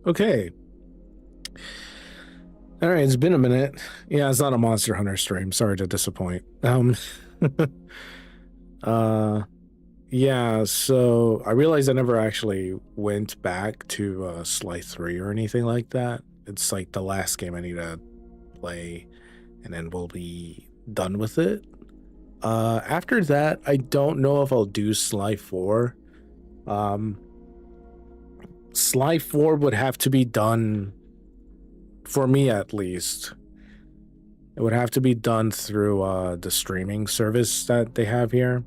Okay. All right, it's been a minute. Yeah, it's not a Monster Hunter stream. Sorry to disappoint. Yeah, so I realized I never actually went back to Sly 3 or anything like that. It's like the last game I need to play, and then we'll be done with it. After that, I don't know if I'll do Sly 4. Sly 4 would have to be done, for me at least. It would have to be done through the streaming service that they have here.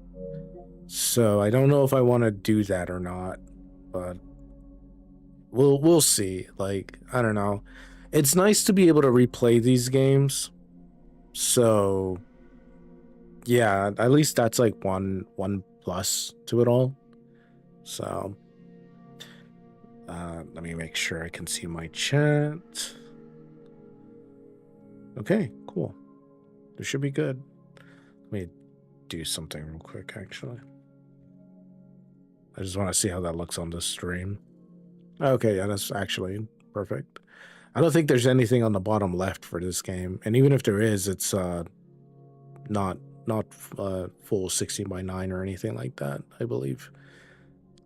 So I don't know if I want to do that or not, but we'll see. Like, I don't know. It's nice to be able to replay these games. So yeah, at least that's like one plus to it all. So let me make sure I can see my chat. Okay, cool. This should be good. Let me do something real quick, actually. I just want to see how that looks on the stream. Okay, yeah, that's actually perfect. I don't think there's anything on the bottom left for this game, and even if there is, it's not full 16:9 or anything like that, I believe.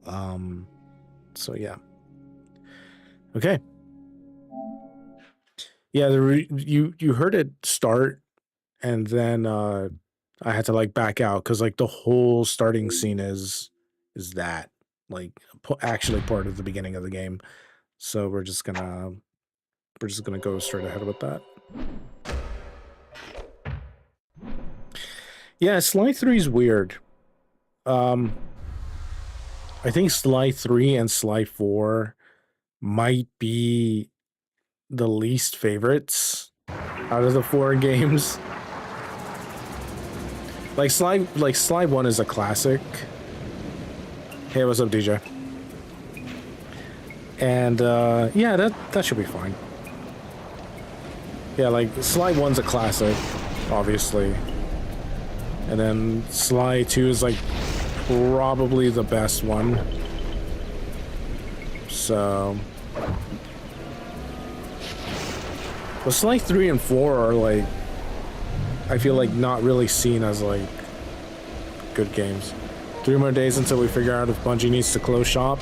So yeah. Okay. Yeah, you heard it start, and then I had to like back out because like the whole starting scene is that like actually part of the beginning of the game. So we're just gonna go straight ahead with that. Yeah, Sly 3 is weird. I think Sly 3 and Sly 4 might be the least favorites out of the 4 games. Like Sly 1 is a classic. Hey, what's up, DJ? And yeah, that should be fine. Yeah, like Sly 1's a classic, obviously. And then Sly 2 is like probably the best one. So but Sly 3 and 4 are like, I feel like not really seen as like good games. 3 more days until we figure out if Bungie needs to close shop.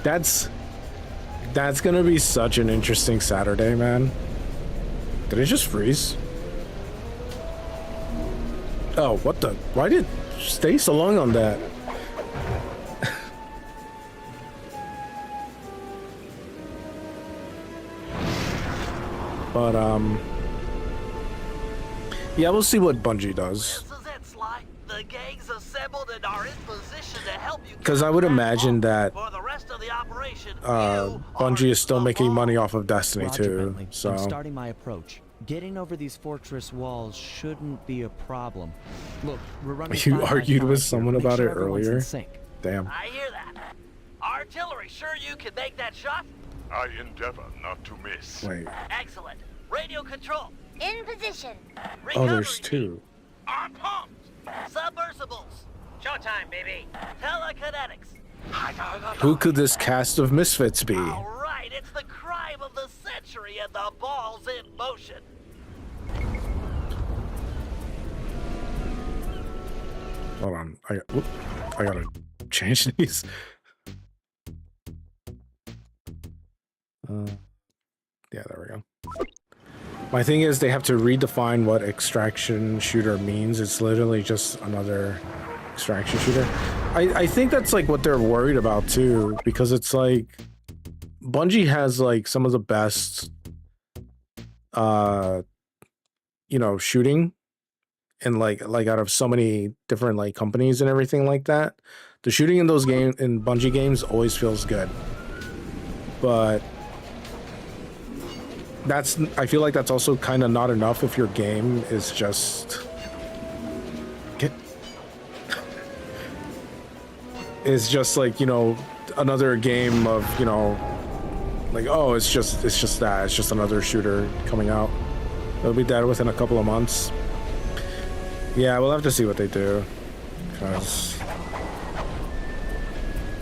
That's gonna be such an interesting Saturday, man. Did it just freeze? Oh, what the? Why did it stay so long on that? But yeah, we'll see what Bungie does. The gang's assembled and are in position to help you. Because I would imagine that Bungie is still making money off of Destiny 2. So I'm starting my approach. Getting over these fortress walls shouldn't be a problem. Look, we're running. You argued with someone about it earlier. Damn. I hear that. Artillery, sure you can make that shot? I endeavor not to miss. Wait. Excellent. Radio control. In position. Oh, there's 2. I'm pumped. Submersibles. Showtime, baby. Telekinetics. Who could this cast of misfits be? All right, it's the century and the ball's in motion. Hold on. I gotta change these. Yeah, there we go. My thing is they have to redefine what extraction shooter means. It's literally just another extraction shooter. I think that's like what they're worried about too, because it's like Bungie has like some of the best you know, shooting and like out of so many different like companies and everything like that. The shooting in those games, in Bungie games, always feels good. But that's, I feel like that's also kind of not enough if your game is just is just like, you know, another game of, you know, like, oh, it's just another shooter coming out. It'll be dead within a couple of months. Yeah, we'll have to see what they do, because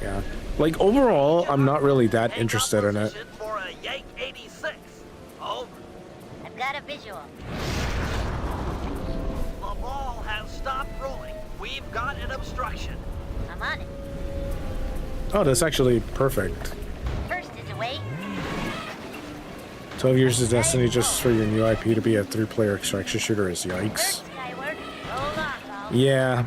yeah, like overall I'm not really that interested in it. For a Yank 86. Over. I've got a visual. The ball has stopped rolling. We've got an obstruction. I'm on it. Oh, that's actually perfect. First is away. 12 years of Destiny just for your new IP to be a 3-player extraction shooter is yikes. First skyward. Hold on, pal. Yeah.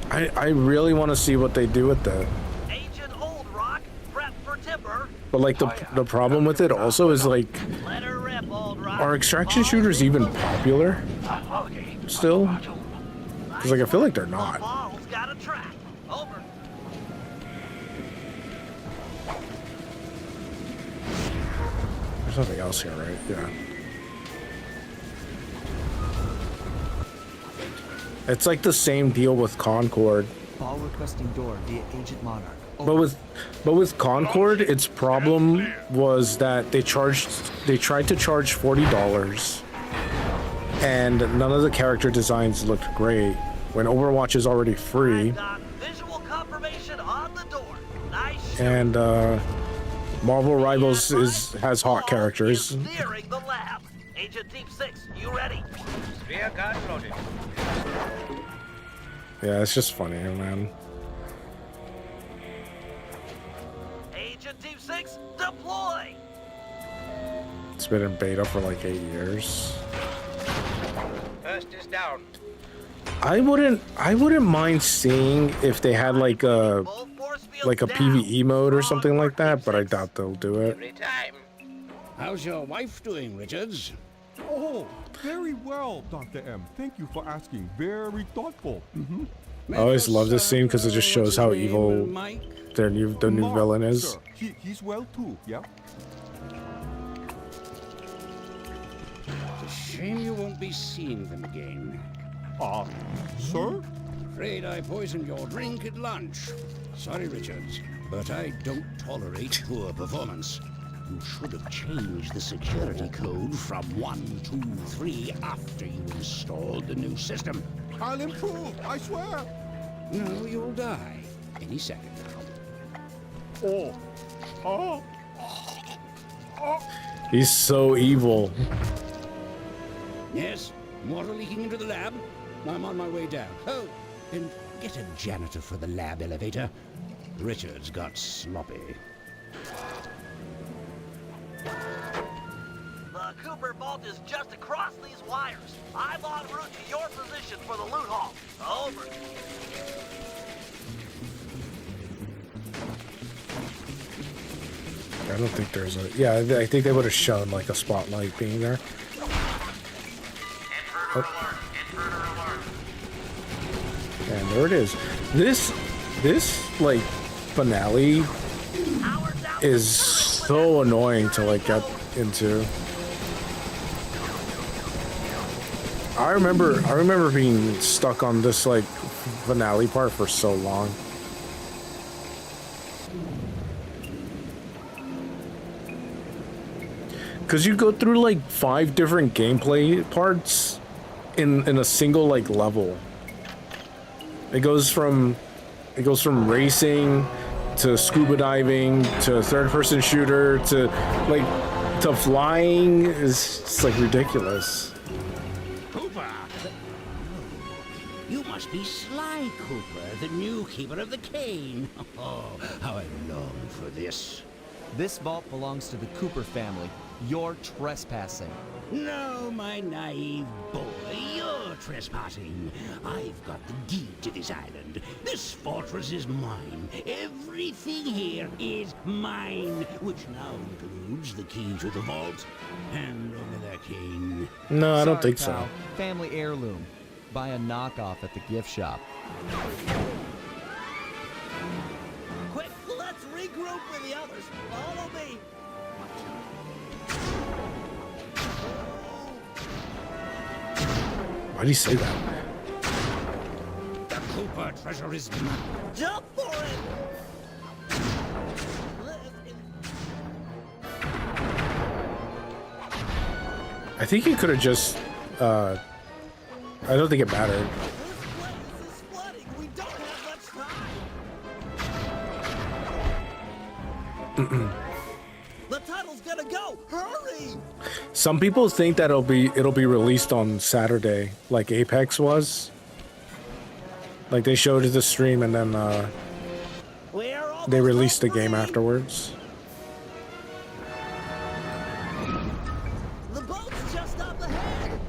I really want to see what they do with that. Agent Old Rock, prep for timber. But like the problem with it also is like, Let her rip, Old Rock. are extraction shooters even popular still? Because like I feel like they're The not. ball's got a track. Over. There's nothing else here, right? Yeah. It's like the same deal with Concord. Ball requesting door via Agent Monarch. But with Concord, its problem was that they tried to charge $40, and none of the character designs looked great. When Overwatch is already free, Got visual confirmation on the door. Nice shot. and Marvel Rivals has hot characters. Is nearing the lab. Agent Deep 6, you ready? Rear guard loaded. Yeah, it's just funny, man. Agent Deep 6, deploy! It's been in beta for like 8 years. First is down. I wouldn't mind seeing if they had like a Both force fields like a down. PvE mode or something like that, but I Deep 6. doubt they'll do it. Every time. How's your wife doing, Richards? Oh, very well, Dr. M. Thank you for asking. Very thoughtful. I always love this scene because it just shows how evil Mike? the new Mark, villain is. Sir. He's well too, yeah? It's a shame you won't be seeing them again. Sir? Afraid I poisoned your drink at lunch. Sorry, Richards, but I don't tolerate poor performance. You should have changed the security code from 123 after you installed the new system. I'll improve, I swear. No, you'll die any second now. He's so evil. Yes, water leaking into the lab. I'm on my way down. Oh, and get a janitor for the lab elevator. Richards got sloppy. The Cooper vault is just across these wires. I'm en route to your position for the loot haul. Over. I don't think there's a... Yeah, I think they would have shown like a spotlight being there. And there it is. This like finale is so annoying to like get into. I remember being stuck on this like finale part for so long. Cause you go through like 5 different gameplay parts in a single like level. It goes from racing to scuba diving to third-person shooter to flying is just like ridiculous. Cooper! You must be Sly Cooper, the new keeper of the cane. Oh, how I long for this. This vault belongs to the Cooper family. You're trespassing. No, my naive boy, you're trespassing. I've got the deed to this island. This fortress is mine. Everything here is mine, which now includes the key to the vault. Hand over the king. No, I don't Sorry, think so. pal. Family heirloom. Buy a knockoff at the gift shop. Quick, let's regroup with the others. Follow me. Why did he say that? The Cooper treasure is mine. Jump for it. I think he could have just. I don't think it mattered. This place is flooding. We don't have much time. The tunnel's gonna go. Hurry! Some people think that it'll be released on Saturday, like Apex was. Like they showed it the stream and then they released the game afterwards. The boat's just up ahead.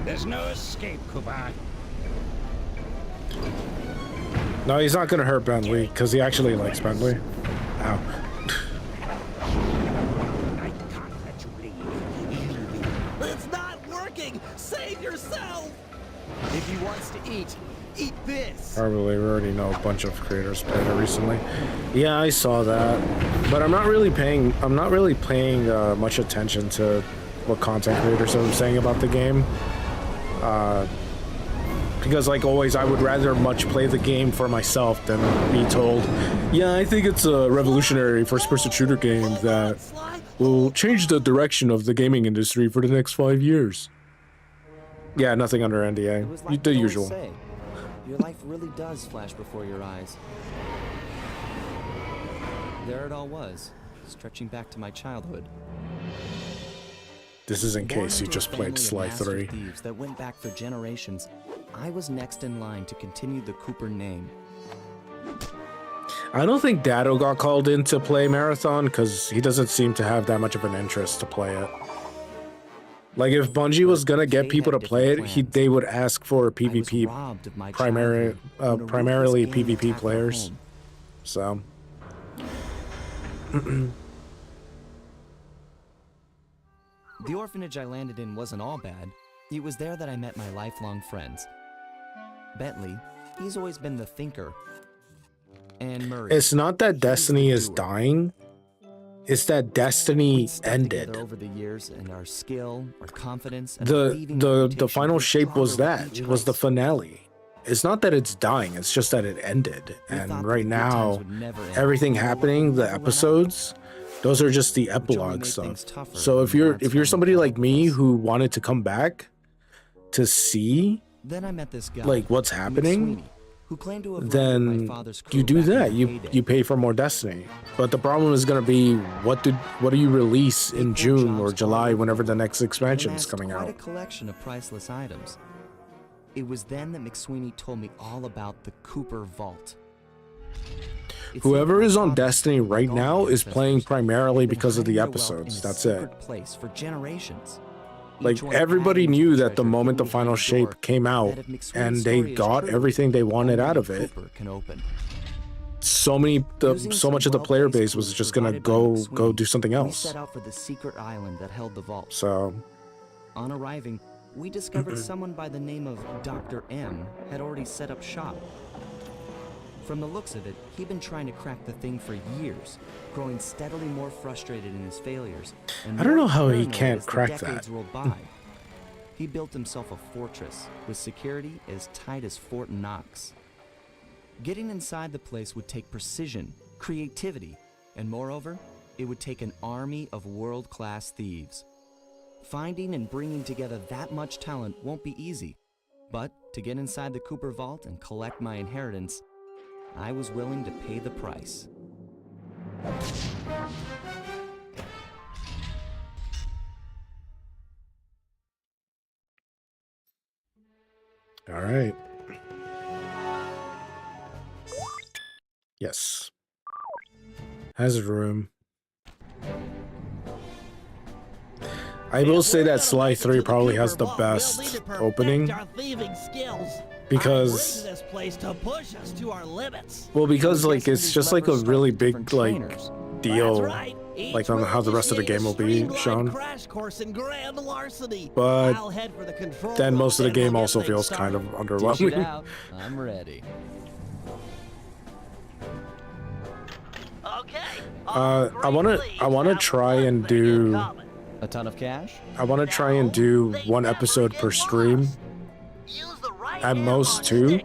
There's no escape, Cooper. No, he's not gonna hurt Bentley because he actually likes Bentley. Ow. I can't let you leave. It's not working. Save yourself. If he wants to eat this! Probably we already know a bunch of creators played it recently. Yeah, I saw that, but I'm not really paying much attention to what content creators are saying about the game. Because like always, I would rather much play the game for myself than be told, yeah, I think it's a revolutionary first-person shooter game that will change the direction of the gaming industry for the next 5 years. Yeah, nothing under It NDA. was like The they always usual. say, your life really does flash before your eyes. There it all was, stretching back to my childhood. This is in Born case you into a just played family of Sly master 3. thieves that went back for generations, I was next in line to continue the Cooper name. I don't think Dado got called in to play Marathon because he doesn't seem to have that much of an interest to play it. Like if Bungie was gonna get people to play it, they would ask for I was PvP, robbed of my primarily childhood when a primarily ruthless gang PvP attacked our players. home. So The orphanage I landed in wasn't all bad. It was there that I met my lifelong friends. Bentley, he's always been the thinker. And Murray. it's not that he's Destiny the is doer. dying; it's that Destiny We'd stuck ended. together over the years, and our skill, our confidence, and our thieving The reputation final grew shape was stronger that with each was the heist. finale. It's not that it's dying; it's just that it ended. We thought And that right the good times now, would never end. everything We were lucky happening, we the never ran out. episodes, those are just the only epilogue made stuff. things tougher So when if the you're odds if you're finally somebody caught like up me with us. who wanted to come back to see Then I met this guy, like what's happening, McSweeney, who claimed to have run with my then father's crew you do back in that. the You heyday. pay for more Destiny. But the problem is gonna be what do you release in Equal June or jobs July all over whenever the world, next and expansion is amassed coming quite out. a collection of priceless items. It was then that McSweeney told me all about the Cooper Vault. It seemed Whoever my is on father Destiny and right all now the is playing ancestors primarily had been because of the hiding their wealth in episodes. a That's it. secret place for generations. Like Each one everybody adding to knew the that the treasure moment the hidden final behind a door shape came out that if McSweeney's and they story is got true, everything they wanted only out of it, Cooper can open. so much of the player base was just gonna go do something We else. set out for the secret island that held the vault. So On arriving, we discovered someone by the name of Dr. M had already set up shop. From the looks of it, he'd been trying to crack the thing for years, growing steadily more frustrated in his failures. And I don't more know how he paranoid can't as the crack decades that. rolled by. He built himself a fortress with security as tight as Fort Knox. Getting inside the place would take precision, creativity, and moreover, it would take an army of world-class thieves. Finding and bringing together that much talent won't be easy, But to get inside the Cooper vault and collect my inheritance, I was willing to pay the price. All right. Yes. Hazard room. I will say that Sly 3 probably has the best opening. Because this place to push us to our limits. well, because like it's just like a really big like deal, Right. like on how the rest of the game will be shown. Crash course in grand larceny. But I'll head for the control then room most of the and we'll game get also things feels kind of started. Dish it underwhelming. out. I'm ready. Okay. I wanna try and do A ton of cash? I wanna try and do one episode per stream, at most 2.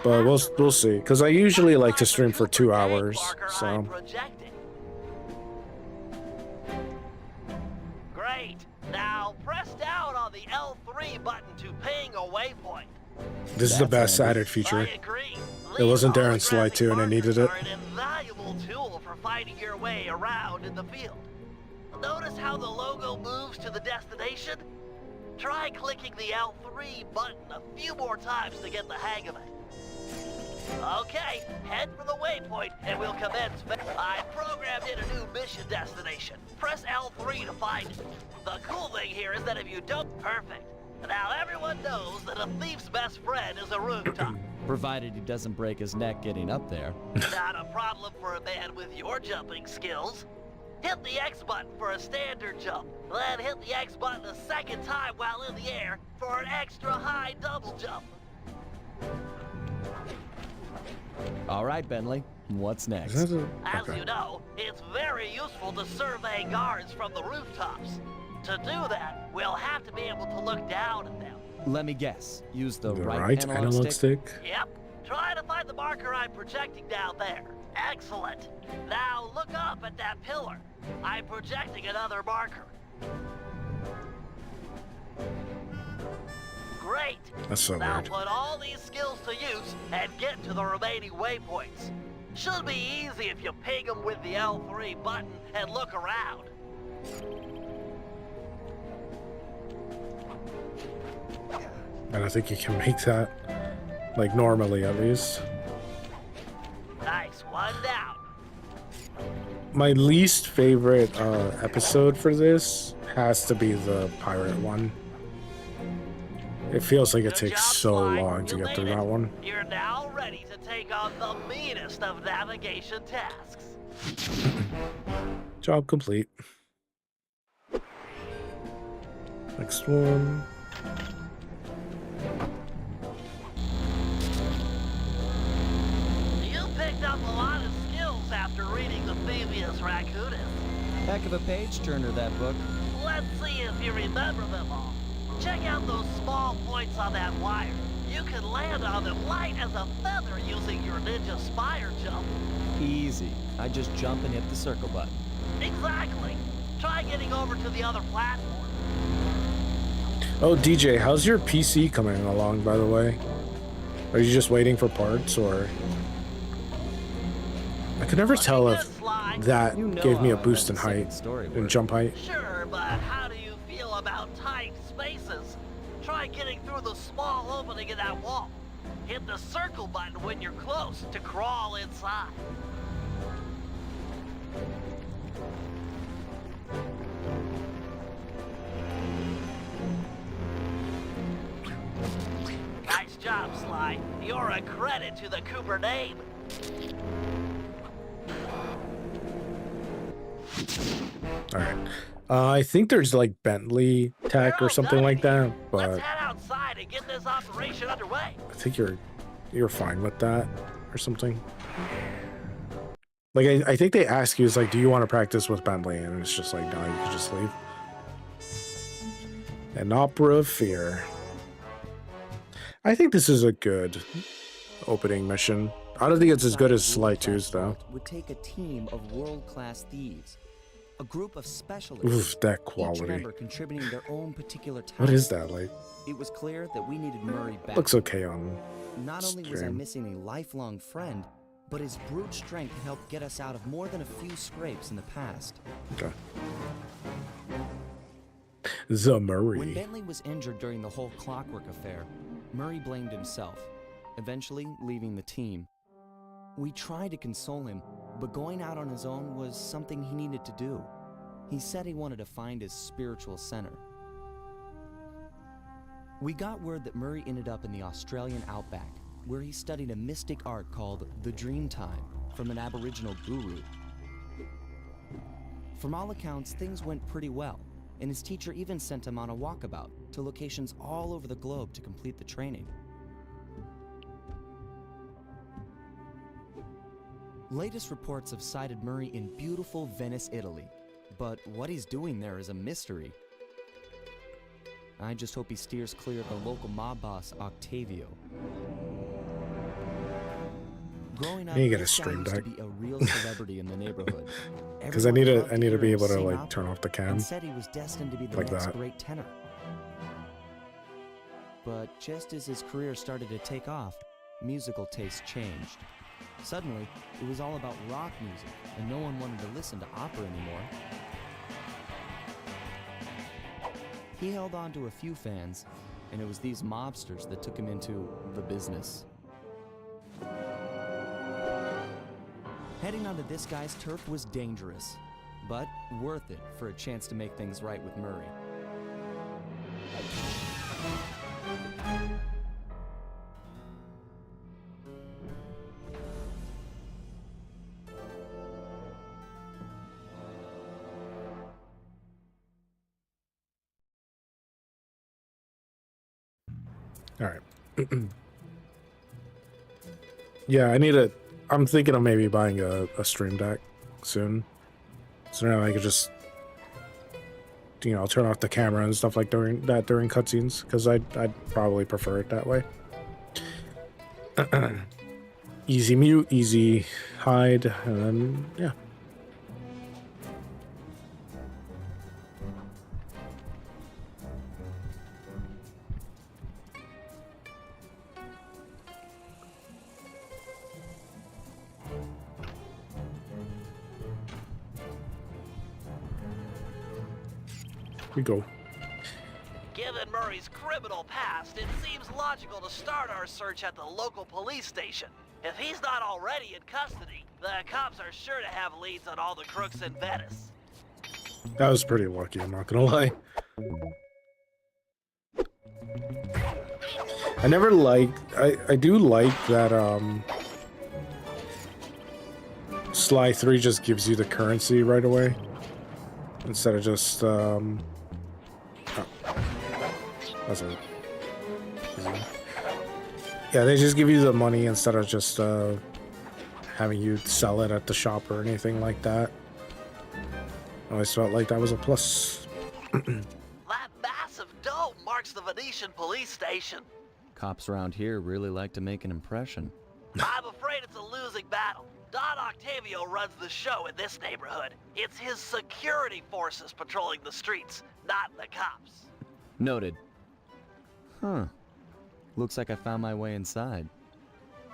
But we'll see, because I usually like to stream for 2 hours, so. Great. Now press down on the L3 button to ping a waypoint. This is the best added feature. I agree. It wasn't there in These Sly 2 and I needed it. are an invaluable tool for finding your way around in the field. Notice how the logo moves to the destination? Try clicking the L3 button a few more times to get the hang of it. Okay, head for the waypoint and we'll commence. I programmed in a new mission destination. Press L3 to find it. The cool thing here is that if you don't, perfect. Now everyone knows that a thief's best friend is a rooftop. Provided he doesn't break his neck getting up there. Not a problem for a man with your jumping skills. Hit the X button for a standard jump, then hit the X button a second time while in the air for an extra high double jump. All right, Bentley. What's next? As you know, it's very useful to survey guards from the rooftops. To do that, we'll have to be able to look down at them. Let me guess. Use the The right, right analog stick. Yep. Try to find the marker I'm projecting down there. Excellent. Now look up at that pillar. I'm projecting another marker. Great. That's so Now weird. put all these skills to use and get to the remaining waypoints. Should be easy if you ping them with the L3 button and look around. And I think you can make that, like normally at least. Nice one down. My least favorite episode for this has to be the pirate one. It feels like it Good takes job, so Sly. long to You get through made it. that one. You're now ready to take on the meanest of navigation tasks. Job complete. Next one. You picked up a lot of skills after reading the Thieves Raccoonist. Heck of a page turner, that book. Let's see if you remember them all. Check out those small points on that wire. You can land on them light as a feather using your ninja spire jump. Easy. I just jump and hit the circle button. Exactly. Try getting over to the other platform. Oh, DJ, how's your PC coming along, by the way? Are you just waiting for parts, or? I could never tell if that You know gave me a how I boost bet in the second height, story in worked. jump height. Sure, but how do you feel about tight spaces? Try getting through the small opening in that wall. Hit the circle button when you're close to crawl inside. Nice job, Sly. You're a credit to the Cooper name. All right. I think there's like Bentley Tech or something like that, Let's but head outside and get this operation underway. I think you're fine with that or something. Like I think they ask you, it's like, do you want to practice with Bentley? And it's just like, no, you can just leave. An Opera of Fear. I think this is a good opening mission. I don't think it's as good as Sly 2's though. Would take a team of world-class thieves. A group of specialists. Oof, that Each quality. member contributing their own particular task. What is that like? It was clear that we needed Murray back. Looks okay on Not only was I stream. missing a lifelong friend, but his brute strength helped get us out of more than a few scrapes in the past. Okay. The When Murray. Bentley was injured during the whole clockwork affair, Murray blamed himself, eventually leaving the team. We tried to console him, but going out on his own was something he needed to do. He said he wanted to find his spiritual center. We got word that Murray ended up in the Australian outback, where he studied a mystic art called the Dreamtime from an Aboriginal guru. From all accounts, things went pretty well, and his teacher even sent him on a walkabout to locations all over the globe to complete the training. Latest reports have cited Murray in beautiful Venice, Italy, but what he's doing there is a mystery. I just hope he steers clear of the local mob boss, Octavio. Growing up, I need to get a this guy stream used to deck. be a real celebrity in the neighborhood. Because I Everyone need loved to hear be him able to sing like opera turn off the cam. and said he was destined to be the Like next that. great tenor. But just as his career started to take off, musical tastes changed. Suddenly, it was all about rock music, and no one wanted to listen to opera anymore. He held on to a few fans, and it was these mobsters that took him into the business. Heading onto this guy's turf was dangerous, but worth it for a chance to make things right with Murray. All right. Yeah, I'm thinking of maybe buying a stream deck soon. So now I could just, turn off the camera and stuff like during cutscenes, because I'd probably prefer it that way. Easy mute, easy hide, and then, yeah. We go. Given Murray's criminal past, it seems logical to start our search at the local police station. If he's not already in custody, the cops are sure to have leads on all the crooks in Venice. That was pretty lucky, I'm not gonna lie. I never liked, I do like that, Sly 3 just gives you the currency right away. Instead of just, oh. That's it. Yeah, they just give you the money instead of just, having you sell it at the shop or anything like that. I always felt like that was a plus. That massive dome marks the Venetian police station. Cops around here really like to make an impression. I'm afraid it's a losing battle. Don Octavio runs the show in this neighborhood. It's his security forces patrolling the streets, not the cops. Noted. Huh. Looks like I found my way inside.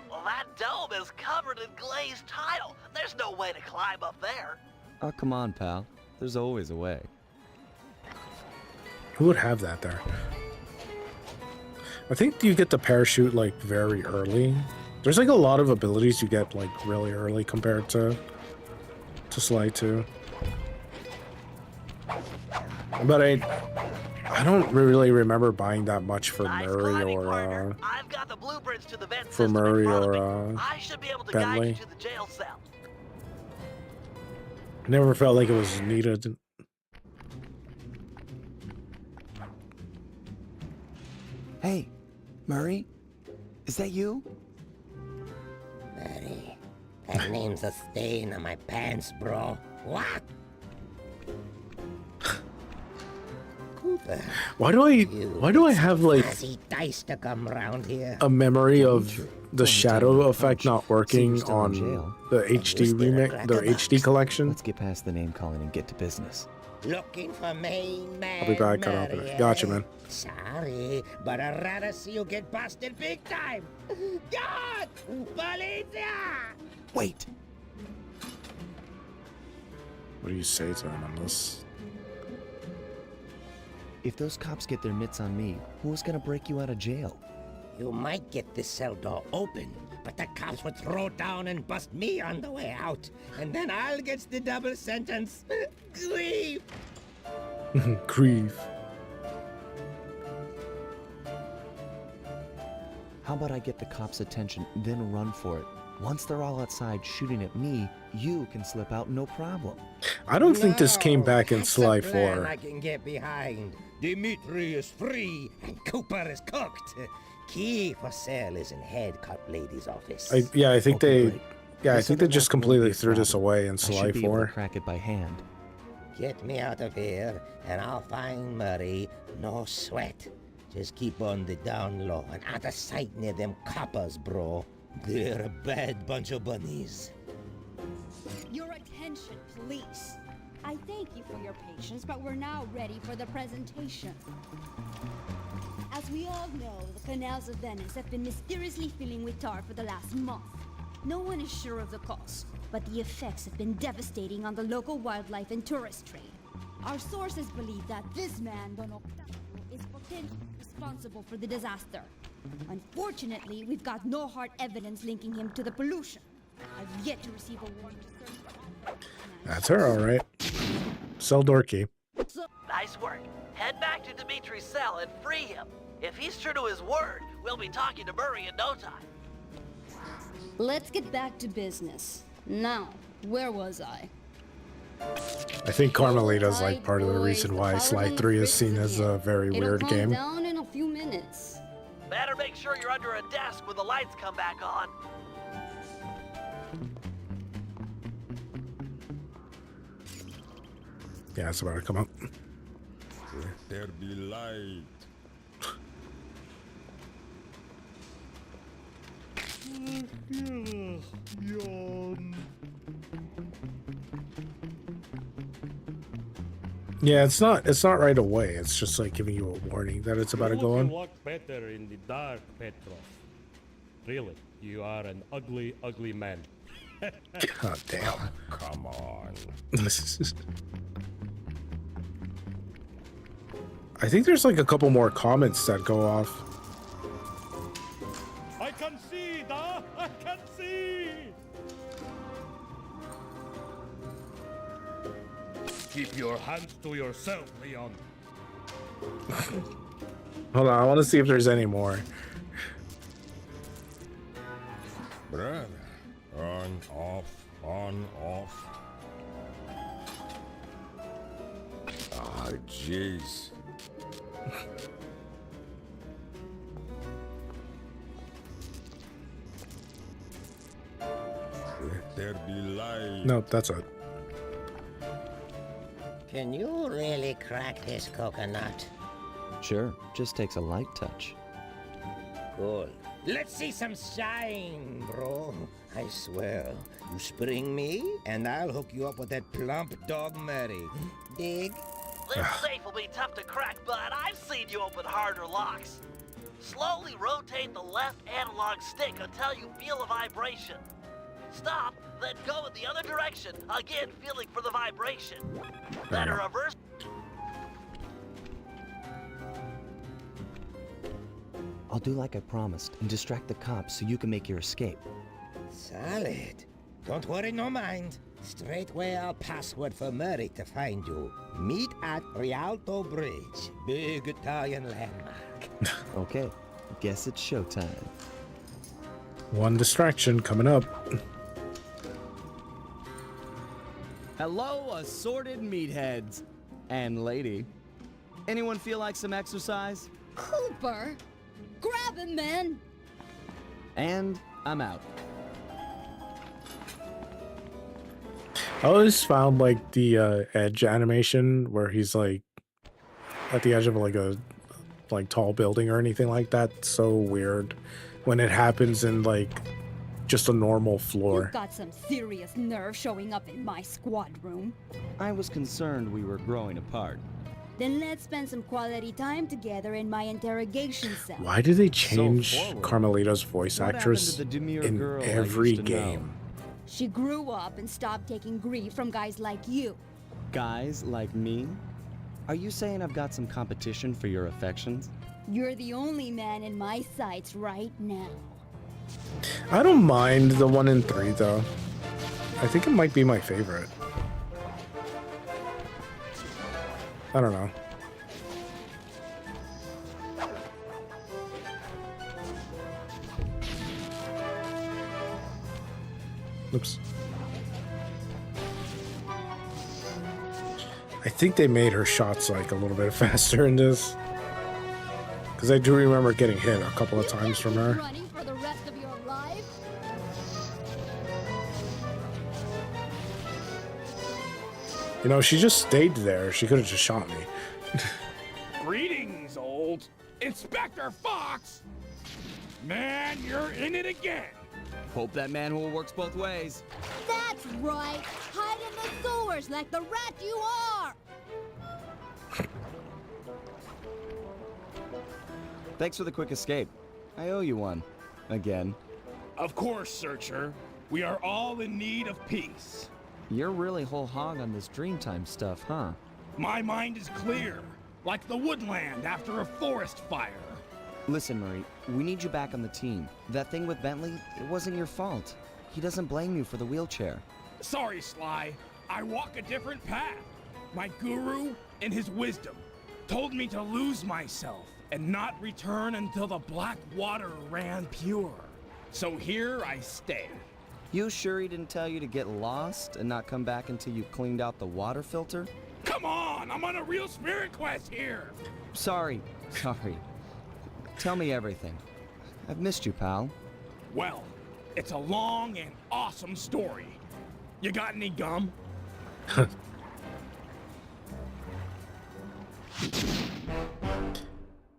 Well, that dome is covered in glazed tile. There's no way to climb up there. Oh, come on, pal. There's always a way. Who would have that there? I think you get the parachute like very early. There's like a lot of abilities you get like really early compared to Sly 2. But I don't really remember buying that much for Nice Murray climbing, or partner. I've got the blueprints to the vent for system in Murray front of or me. I should be able to Bentley. guide you to the jail cell. never felt like it was needed. Hey, Murray? Is that you? Buddy, that name's a stain on my pants, bro. What? Who prefer. Why do I have like Fuzzy dice to come round here. a memory of Dimitri, the don't shadow take me effect punch. not See, you're working still in on jail. the HD remake, the HD collection? Let's get past the name calling and get to business. Looking for main man. I'll be back. Gotta open it. Gotcha, man. Sorry, but I'd rather see you get busted big time. God! Policia! Wait! What do you say to him on this? If those cops get their mitts on me, who's gonna break you out of jail? You might get the cell door open, but the cops would throw down and bust me on the way out. And then I'll get the double sentence. Grief! Grief. How about I get the cops' attention, then run for it? Once they're all outside shooting at me, you can slip out no problem. I don't think this came No, back in that's Sly a plan 4. I can get behind. Dimitri is free and Cooper is cooked. Key for sale is in head cop lady's office. I think Okay, they, great. yeah, I This think they other just lock won't completely be a threw this problem. away in I Sly should be able to 4. crack it by hand. Get me out of here and I'll find Murray. No sweat. Just keep on the down low and out of sight near them coppers, bro. They're a bad bunch of bunnies. Your attention, please. I thank you for your patience, but we're now ready for the presentation. As we all know, the canals of Venice have been mysteriously filling with tar for the last month. No one is sure of the cause, but the effects have been devastating on the local wildlife and tourist trade. Our sources believe that this man, Don Octavio, is potentially responsible for the disaster. Unfortunately, we've got no hard evidence linking him to the pollution. I've yet to receive a warrant to search for That's her, all right. Cell door key. Nice work. Head back to Dimitri's cell and free him. If he's true to his word, we'll be talking to Murray in no time. Let's get back to business. Now, where was I? I think Carmelita's like part of the reason why Sly 3 is seen as a very weird It'll game. calm down in a few minutes. Better make sure you're under a desk when the lights come back on. Yeah, it's about to come up. Let there be light. Yeah, it's not right away. It's just like giving you a warning that it's about to go on. Walk better in the dark, Petrov. Really, you are an ugly, ugly man. God damn. Come on. I think there's like a couple more comments that go off. I can see, da! I can see! Keep your hands to yourself, Leon. Hold on, I want to see if there's any more. Brother. On, off, on, off. Ah, jeez. Let there be light. Nope, that's it. Can you really crack this coconut? Sure, just takes a light touch. Cool. Let's see some shine, bro. I swear, you spring me, and I'll hook you up with that plump dog Murray. Dig? This safe will be tough to crack, but I've seen you open harder locks. Slowly rotate the left analog stick until you feel a vibration. Stop, then go in the other direction, again feeling for the vibration. Then a reverse. I'll do like I promised and distract the cops so you can make your escape. Solid. Don't worry, no mind. Straightway I'll password for Murray to find you. Meet at Rialto Bridge. Big Italian landmark. Okay, guess it's showtime. One distraction coming up. Hello, assorted meatheads. And lady. Anyone feel like some exercise? Cooper! Grab him, man! And I'm out. I always found like the Edge animation where he's like at the edge of like a tall building or anything like that. It's so weird when it happens in like just a normal floor. You've got some serious nerve showing up in my squad room. I was concerned we were growing apart. Then let's spend some quality time together in my interrogation cell. Why do they change forward. Carmelita's voice What actress happened to the demure in girl I every used to know? game? She grew up and stopped taking grief from guys like you. Guys like me? Are you saying I've got some competition for your affections? You're the only man in my sights right now. I don't mind the 1 in 3 though. I think it might be my favorite. I don't know. Oops. I think they made her shots like a little bit faster in this. Because I do remember getting hit a couple of times from her. Running for the rest of your life? You know, she just stayed there. She could have just shot me. Greetings, old Inspector Fox! Man, you're in it again! Hope that manhole works both ways. That's right! Hide in the sewers like the rat you are! Thanks for the quick escape. I owe you one. Again. Of course, Searcher. We are all in need of peace. You're really whole hog on this Dreamtime stuff, huh? My mind is clear, like the woodland after a forest fire. Listen, Murray, we need you back on the team. That thing with Bentley, it wasn't your fault. He doesn't blame you for the wheelchair. Sorry, Sly. I walk a different path. My guru, in his wisdom, told me to lose myself and not return until the black water ran pure. So here I stay. You sure he didn't tell you to get lost and not come back until you cleaned out the water filter? Come on, I'm on a real spirit quest here. Sorry. Tell me everything. I've missed you, pal. Well, it's a long and awesome story. You got any gum?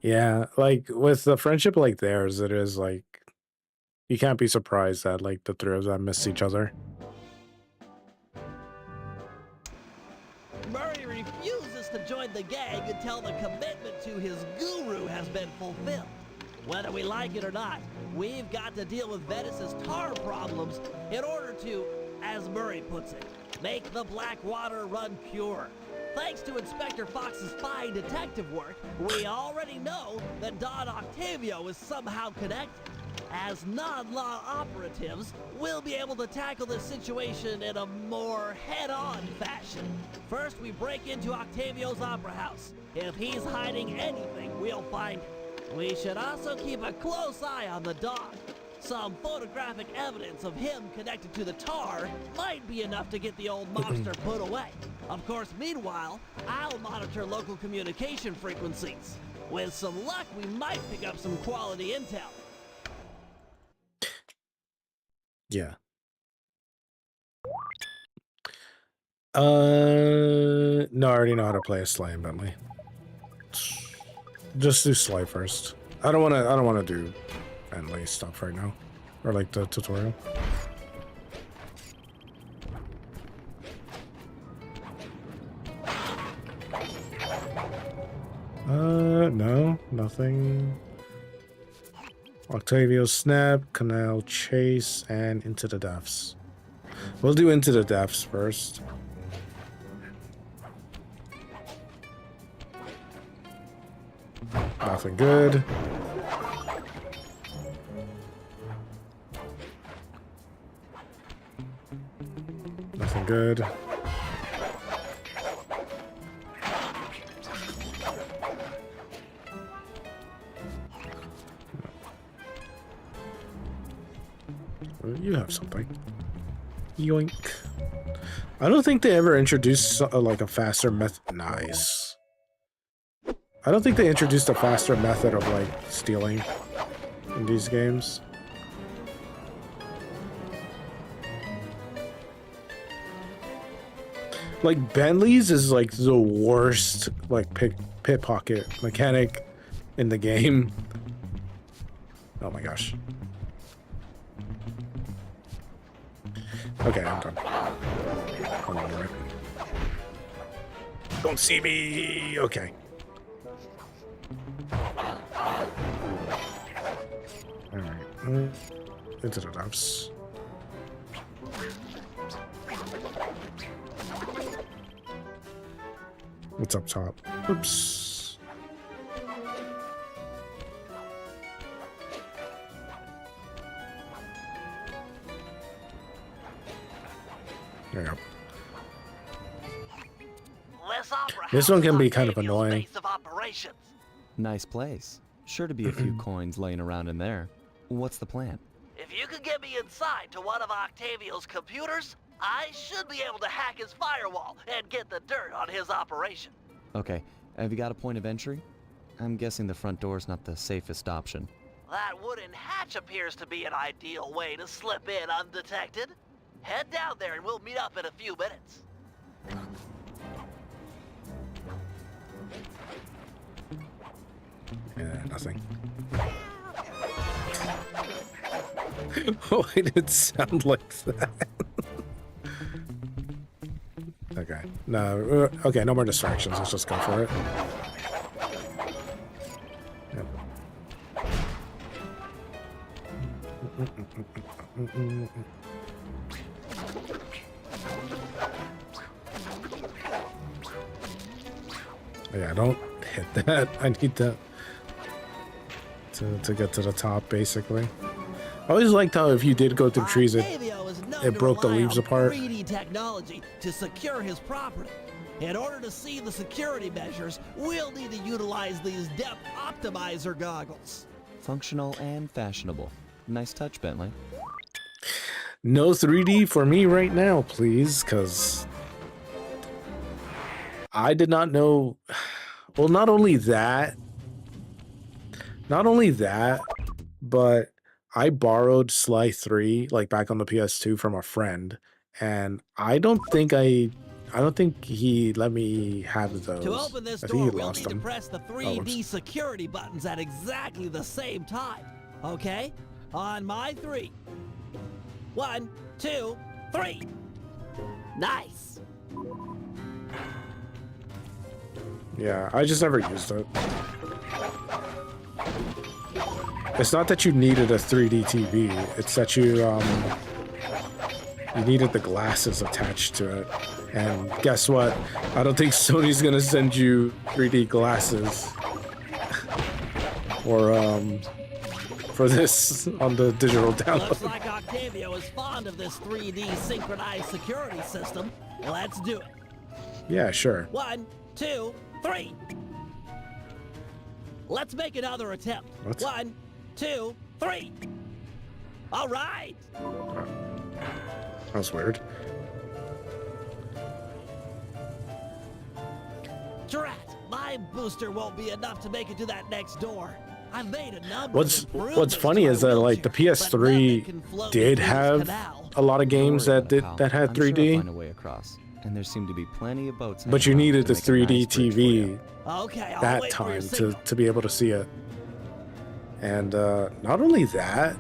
Yeah, like with a friendship like theirs, it is like you can't be surprised that like the three of them miss each other. Murray refuses to join the gang until the commitment to his guru has been fulfilled. Whether we like it or not, we've got to deal with Venice's tar problems in order to, as Murray puts it, make the black water run pure. Thanks to Inspector Fox's fine detective work, we already know that Don Octavio is somehow connected. As non-law operatives, we'll be able to tackle this situation in a more head-on fashion. First, we break into Octavio's opera house. If he's hiding anything, we'll find it. We should also keep a close eye on the dog. Some photographic evidence of him connected to the tar might be enough to get the old mobster put away. Of course, meanwhile, I'll monitor local communication frequencies. With some luck, we might pick up some quality intel. Yeah. No, I already know how to play a Sly in Bentley. Just do Sly first. I don't wanna do Bentley stuff right now. Or like the tutorial. No, nothing. Octavio Snap, Canal Chase, and Into the Depths. We'll do Into the Depths first. Nothing good. Nothing good. You have something. Yoink. I don't think they ever introduced like a faster method. Nice. I don't think they introduced a faster method of like stealing in these games. Like Bentley's is like the worst like pickpocket mechanic in the game. Oh my gosh. Okay, I'm done. Hold on, right. Don't see me. Okay. Alright. Into the house. What's up top? Oops. There you go. This one can be kind of annoying. Nice place. Sure to be a few coins laying around in there. What's the plan? If you could get me inside to one of Octavio's computers, I should be able to hack his firewall and get the dirt on his operation. Okay, have you got a point of entry? I'm guessing the front door's not the safest option. That wooden hatch appears to be an ideal way to slip in undetected. Head down there and we'll meet up in a few minutes. Yeah, nothing. Why did it sound like that? Okay. No. Okay, no more distractions. Let's just go for it. Yep. Yeah, don't hit that. I need that to get to the top, basically. I always liked how if you did go through trees, it broke the leaves apart. 3D technology to secure his property. In order to see the security measures, we'll need to utilize these depth optimizer goggles. Functional and fashionable. Nice touch, Bentley. No 3D for me right now, please, because I did not know. Well, not only that, but I borrowed Sly 3 like back on the PS2 from a friend, and I don't think he let me have those. To open this I think door, he we'll lost need to them. press the 3D security buttons at exactly the same time. Okay? On my 3. 1, 2, 3. Nice. Yeah, I just never used it. It's not that you needed a 3D TV, it's that you needed the glasses attached to it. And guess what? I don't think Sony's gonna send you 3D glasses or for this on the digital download. Looks like Octavio is fond of this 3D synchronized security system. Let's do it. Yeah, sure. 1, 2, 3. Let's make another attempt. What? 1, 2, 3. All right. That was weird. Drat, my booster won't be enough to make it to that next door. I've made a number What's funny is that like the PS3 did have a lot of games that had 3D. Find a way across, and there seemed to be plenty of boats. But you needed the to make a 3D nice bridge for TV you. Okay, I'll that wait for your time signal. to be able to see it. And not only that,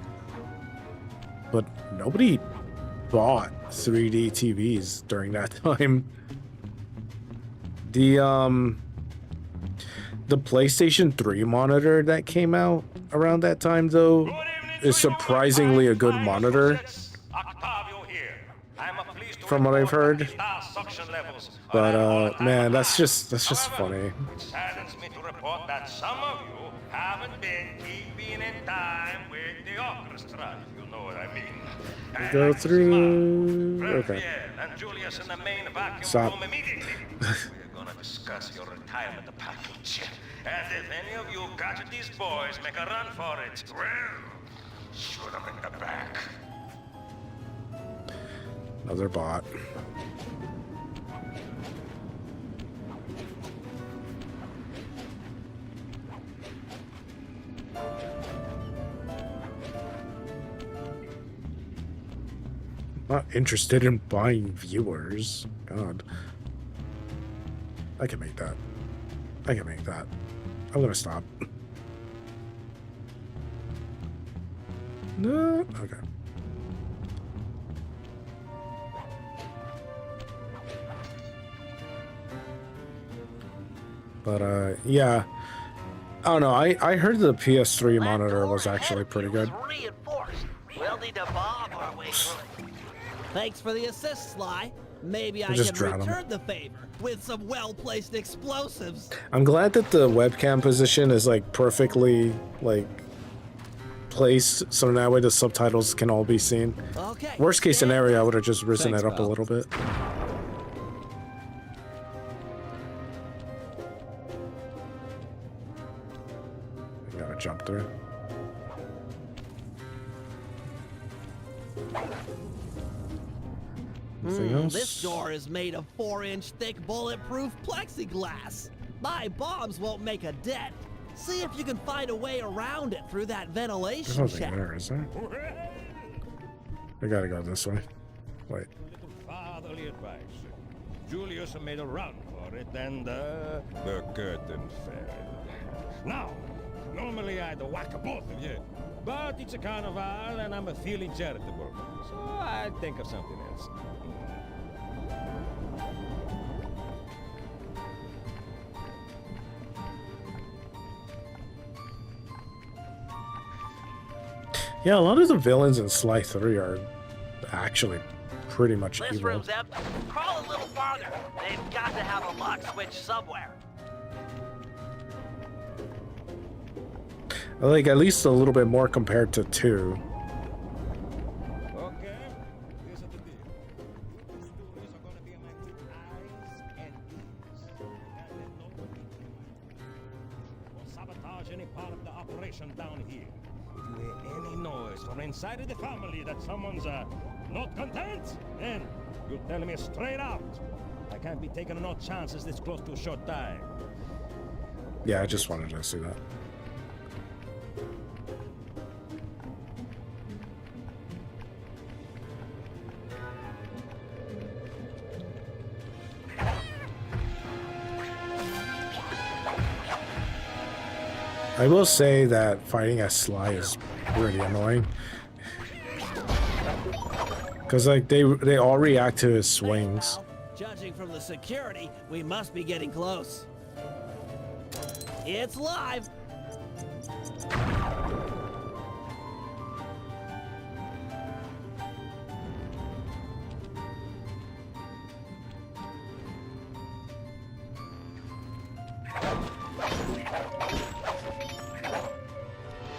but nobody bought 3D TVs during that time. The PlayStation 3 monitor that came out around that time, though, is surprisingly a good monitor. From what I've heard. But man, that's just funny. It saddens me to report that some of you haven't been keeping in time with the orchestra, if you know what I mean. Go through. Okay. And Julius in the main vacuum Stop. room immediately. We're gonna discuss your retirement package. And if any of you catch these boys make a run for it, well, shoot them in the back. Another bot. Not interested in buying viewers. God. I can make that. I can make that. I'm gonna stop. No. Okay. But yeah. I don't know. I heard the PS3 monitor was actually pretty good. Reinforced. We'll need to bomb our way through it. Thanks for the assist, Sly. Maybe I just can drown 'em. return the favor with some well-placed explosives. I'm glad that the webcam position is like perfectly like placed, so that way the subtitles can all be seen. Okay. Worst case scenario, I would have just risen Thanks, it up pal. a little bit. I gotta jump through. Anything else? This door is made of 4-inch thick bulletproof plexiglass. My bombs won't make a dent. See if you can find a way around it through that There's ventilation nothing shaft. there, is there? I gotta go this way. Wait. Fatherly advice. Julius made a run for it, and the curtain fell. Now, normally I'd whack both of you, but it's a carnival and I'm feeling charitable, so I'd think of something else. Yeah, a lot of the villains in Sly 3 are actually pretty much This evil. room's empty. Crawl a little farther. They've got to have a lock switch somewhere. I like at least a little bit more compared to 2. Okay, here's the deal. These stories are gonna be my eyes and ears. And then nobody will sabotage any part of the operation down here. If you hear any noise from inside of the family that someone's not content, then you tell me straight out. I can't be taking no chances this close to short time. Yeah, I just wanted to see that. I will say that fighting as Sly is pretty annoying. Cause like they all react to his swings. Well, judging from the security, we must be getting close. It's live.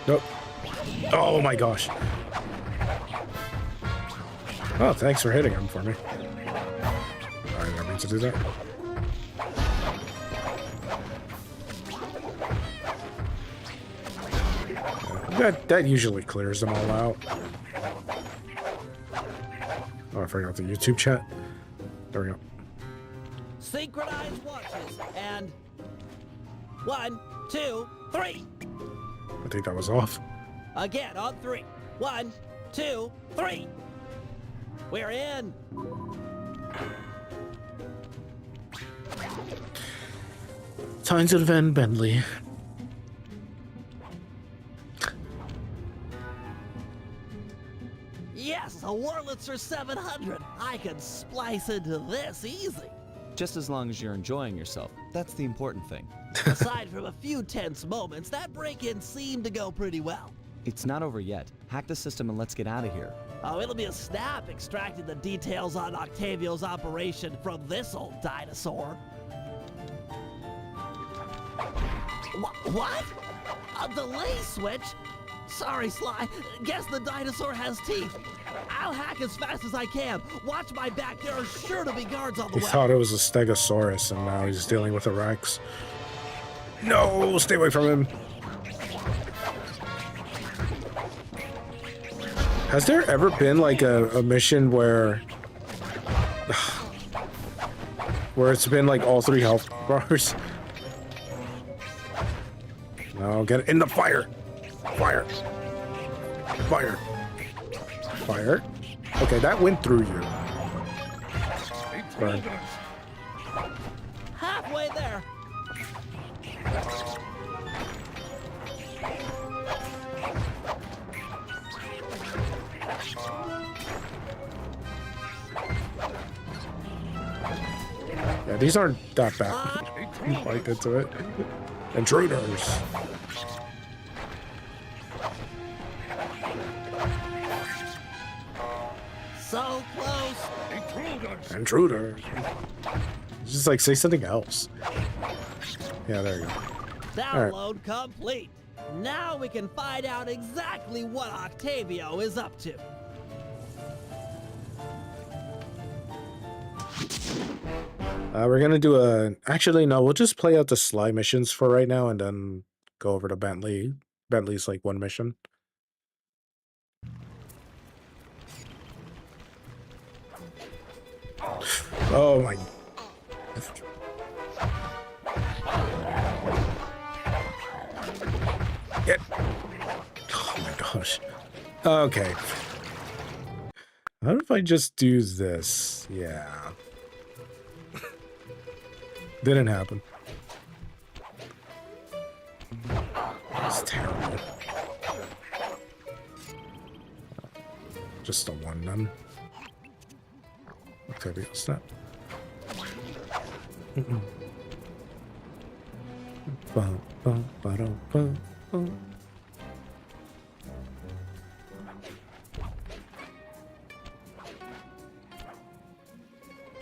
Nope. Oh my gosh. Oh, thanks for hitting him for me. I didn't mean to do that. That usually clears them all out. Oh, I forgot the YouTube chat. There we go. Synchronized watches and 1, 2, 3. I think that was off. Again on 3. 1, 2, 3. We're in. Time to defend Bentley. Yes, a Wurlitzer 700. I can splice into this easy. Just as long as you're enjoying yourself. That's the important thing. Aside from a few tense moments, that break-in seemed to go pretty well. It's not over yet. Hack the system and let's get out of here. Oh, it'll be a snap extracting the details on Octavio's operation from this old dinosaur. What? A delay switch? Sorry, Sly. Guess the dinosaur has teeth. I'll hack as fast as I can. Watch my back. There are sure to be guards on the He way. thought it was a Stegosaurus, and now he's dealing with a Rex. No, stay away from him. Has there ever been like a mission where it's been like all 3 health bars? No, get it in the fire. Fire. Fire. Fire. Okay, that went through you. Burn. Halfway there. Yeah, these aren't that bad. Like into it. Intruders. So close. Intruder. Just like say something else. Yeah, there you go. Download complete. Now we can find out exactly what Octavio is up to. We're gonna do a. Actually, no. We'll just play out the Sly missions for right now, and then go over to Bentley. Bentley's like one mission. Oh my. Get. Oh my gosh. Okay. How if I just do this? Yeah. Didn't happen. It's terrible. Just a one then. Octavio, snap. I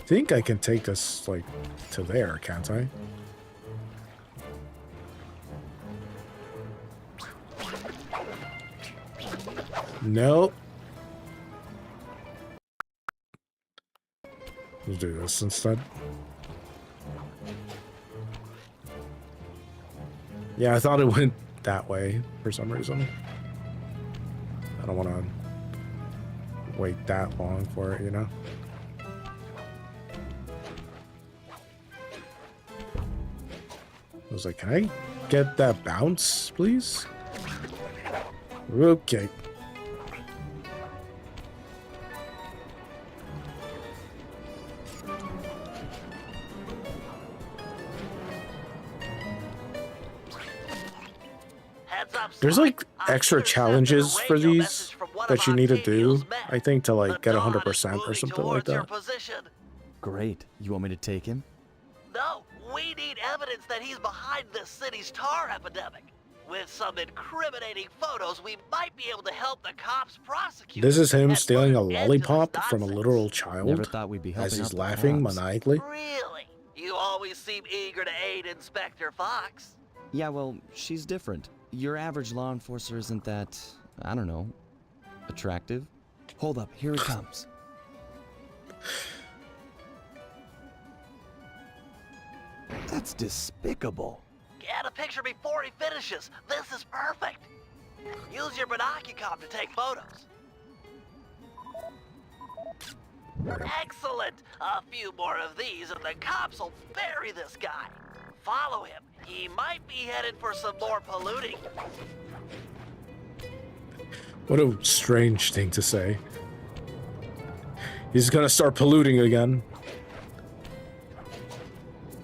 think I can take this, like, to there, can't I? Nope. We'll do this instead. Yeah, I thought it went that way for some reason. I don't want to wait that long for it, you know? I was like, can I get that bounce, please? Okay. There's like extra challenges for these that you need to do, I think, to like get 100% or something like that. Great. You want me to take him? No, we need evidence that he's behind this city's tar epidemic. With some incriminating photos, we might be able to help the cops prosecute. This is him stealing a lollipop from a literal child. Never thought we'd be as helping he's out the laughing cops. maniacally. Really? You always seem eager to aid Inspector Fox. Yeah, well, she's different. Your average law enforcer isn't that, I don't know, attractive. Hold up, here it comes. That's despicable. Get a picture before he finishes. This is perfect. Use your binoculocom to take photos. Excellent. A few more of these and the cops will bury this guy. Follow him. He might be headed for some more polluting. What a strange thing to say. He's gonna start polluting again.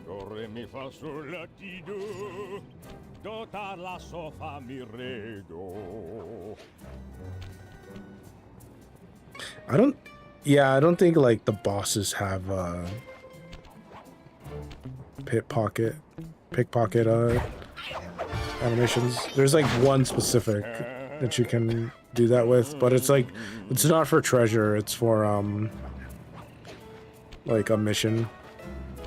Do, re, mi, fa, sol, la, ti, do. Do, ta, la, so, fa, mi, re, do. I don't think like the bosses have pickpocket animations. There's like one specific that you can do that with, but it's like it's not for treasure, it's for like a mission,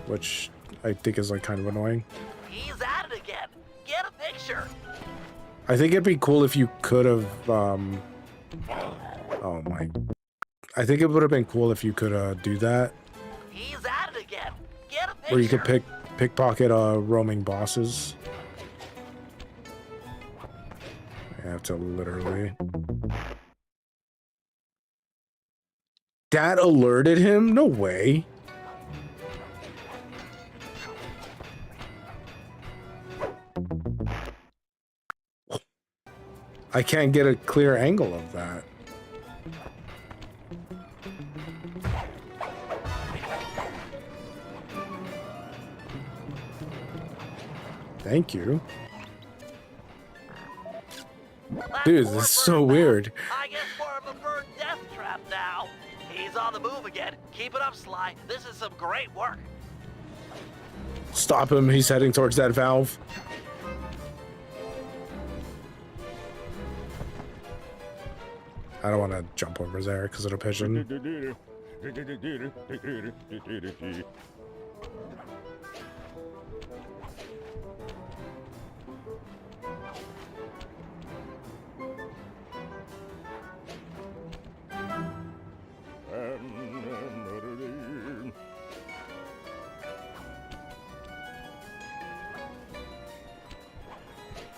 which I think is like kind of annoying. He's at it again. Get a picture. I think it'd be cool if you could have oh my, I think it would have been cool if you could do that. He's at it again. Get a picture. Where you could pickpocket roaming bosses. I have to literally. That alerted him? No way. I can't get a clear angle of that. Thank you. That Dude, poor this is so bird weird. bath, I guess more of a bird death trap now. He's on the move again. Keep it up, Sly. This is some great work. Stop him. He's heading towards that valve. I don't want to jump over there because of the pigeon.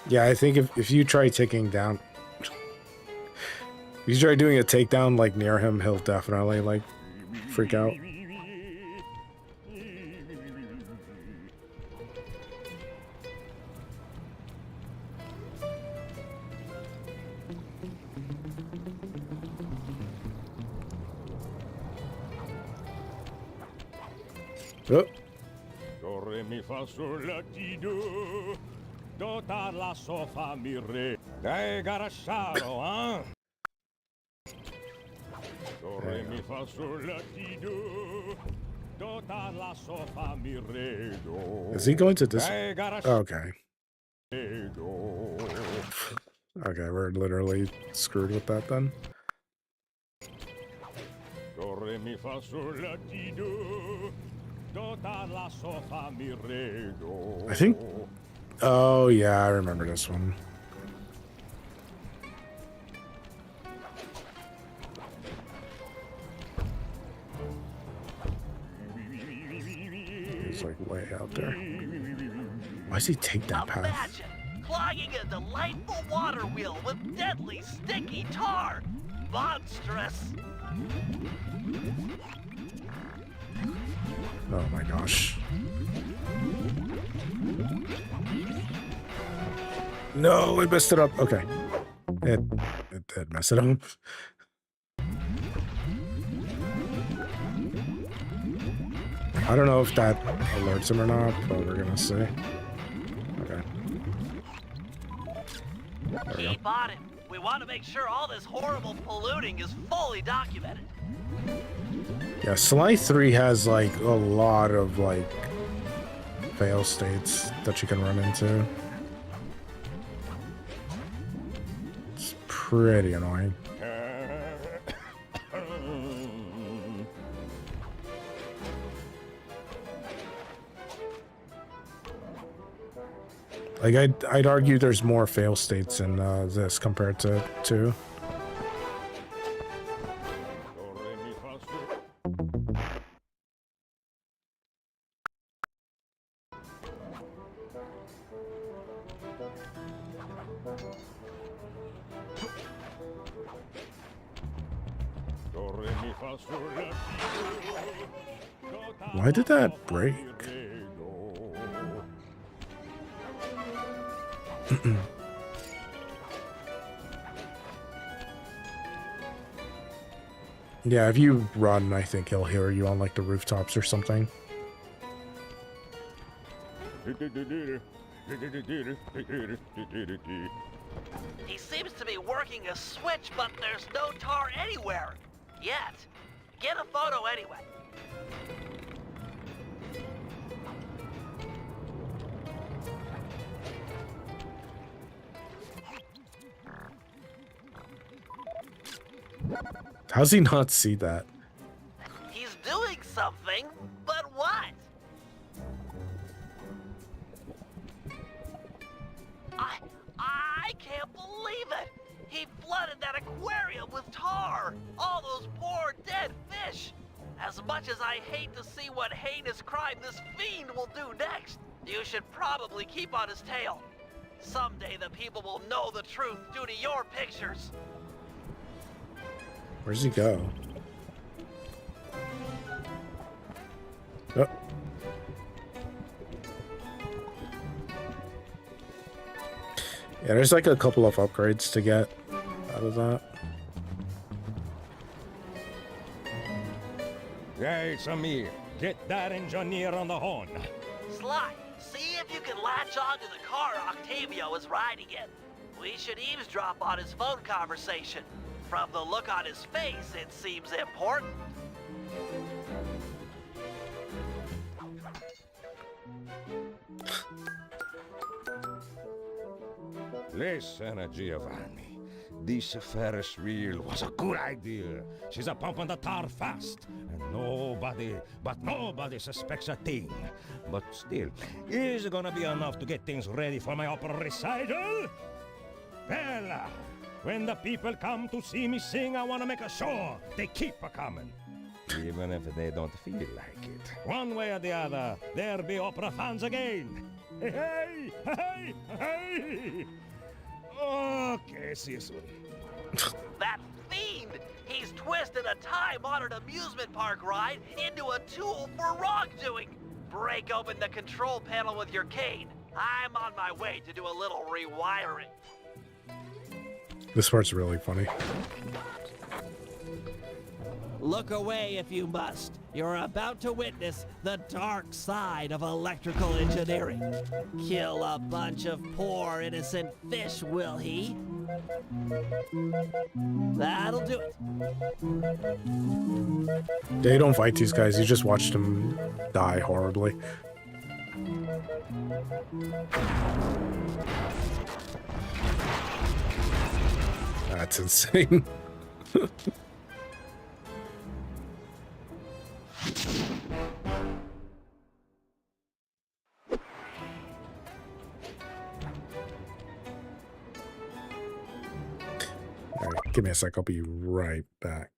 Yeah, I think if you try taking down, if you try doing a takedown like near him, he'll definitely like freak out. Oh. Do re mi fa sol la ti do. Do ta la so fa mi re. They got a shadow, huh? Do re mi fa sol la ti do. Do ta la so fa mi re do. Is he going to this? They got a Okay. shadow. Okay, we're literally screwed with that then. Do re mi fa sol la ti do. Do ta la so fa mi re do. I think. Oh yeah, I remember this one. He's like way out there. Why does he take that path? Imagine clogging a delightful water wheel with deadly sticky tar. Monstrous. Oh my gosh. No, it messed it up. Okay. It did mess it up. I don't know if that alerts him or not, but we're gonna see. Okay. Keep on it. We want to make sure all this horrible polluting is fully documented. Yeah, Sly 3 has like a lot of like fail states that you can run into. It's pretty annoying. Like I'd argue there's more fail states in this compared to 2. Why did that break? Yeah, if you run, I think he'll hear you on like the rooftops or something. He seems to be working a switch, but there's no tar anywhere. Yet. Get a photo anyway. How's he not see that? He's doing something, but what? I can't believe it! He flooded that aquarium with tar! All those poor dead fish! As much as I hate to see what heinous crime this fiend will do next, you should probably keep on his tail. Someday the people will know the truth due to your pictures. Where's he go? Oh. Yeah, there's like a couple of upgrades to get out of that. Yeah, it's a me. Get that engineer on the horn. Sly, See if you can latch onto the car Octavio is riding in. We should eavesdrop on his phone conversation. From the look on his face, it seems important. Listen, Giovanni. This Ferris wheel was a good idea. She's a pumping the tar fast. And nobody suspects a thing. But still, is it gonna be enough to get things ready for my opera recital? Bella, when the people come to see me sing, I wanna make sure they keep a-coming. Even if they don't feel like it. One way or the other, there'll be opera fans again. Hey, hey, hey, hey! Okay, see you soon. That fiend! He's twisted a time-honored amusement park ride into a tool for wrongdoing! Break open the control panel with your cane. I'm on my way to do a little rewiring. This part's really funny. Look away if you must. You're about to witness the dark side of electrical engineering. Kill a bunch of poor innocent fish, will he? That'll do it. Yeah, you don't fight these guys, you just watch them die horribly. That's insane. Alright, give me a sec, I'll be right back.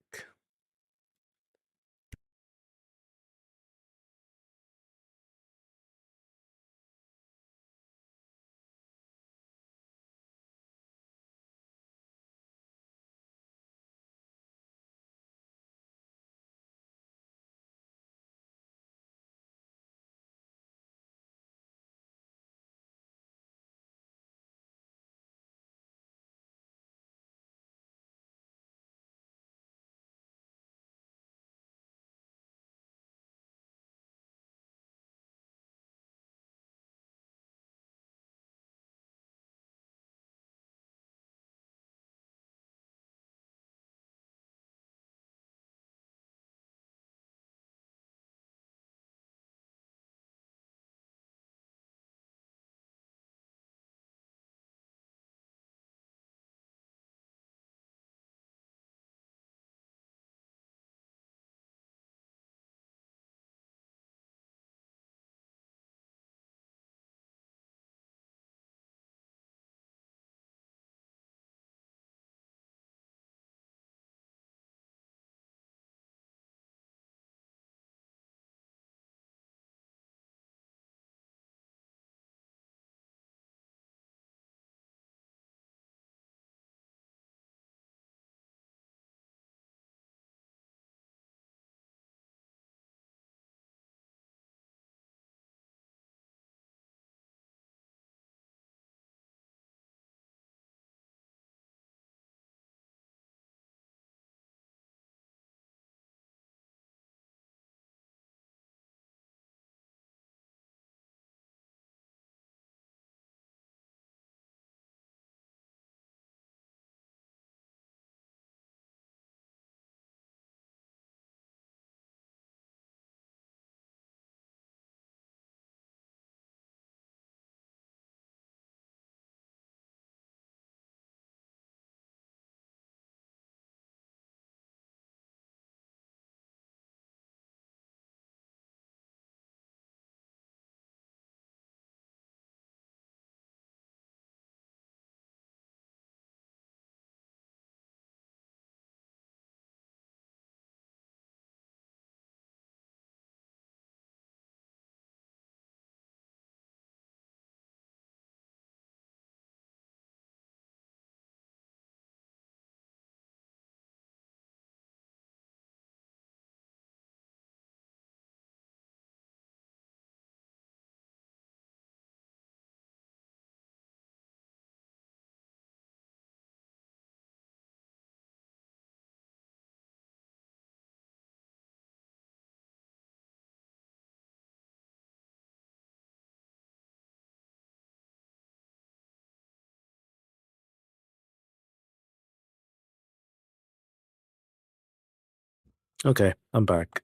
Okay, I'm back.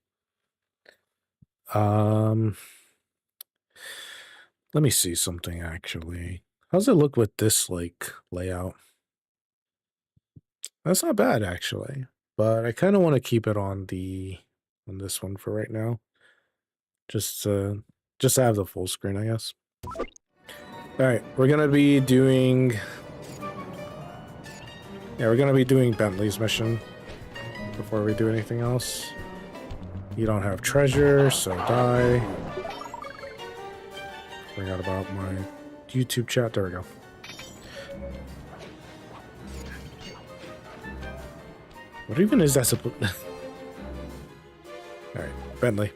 Let me see something actually. How's it look with this like layout? That's not bad actually, but I kind of want to keep it on this one for right now. Just to have the full screen, I guess. All right, we're gonna be doing. Yeah, we're gonna be doing Bentley's mission before we do anything else. You don't have treasure, so die. Forgot about my YouTube chat. There we go. What even is that supposed? All right, Bentley.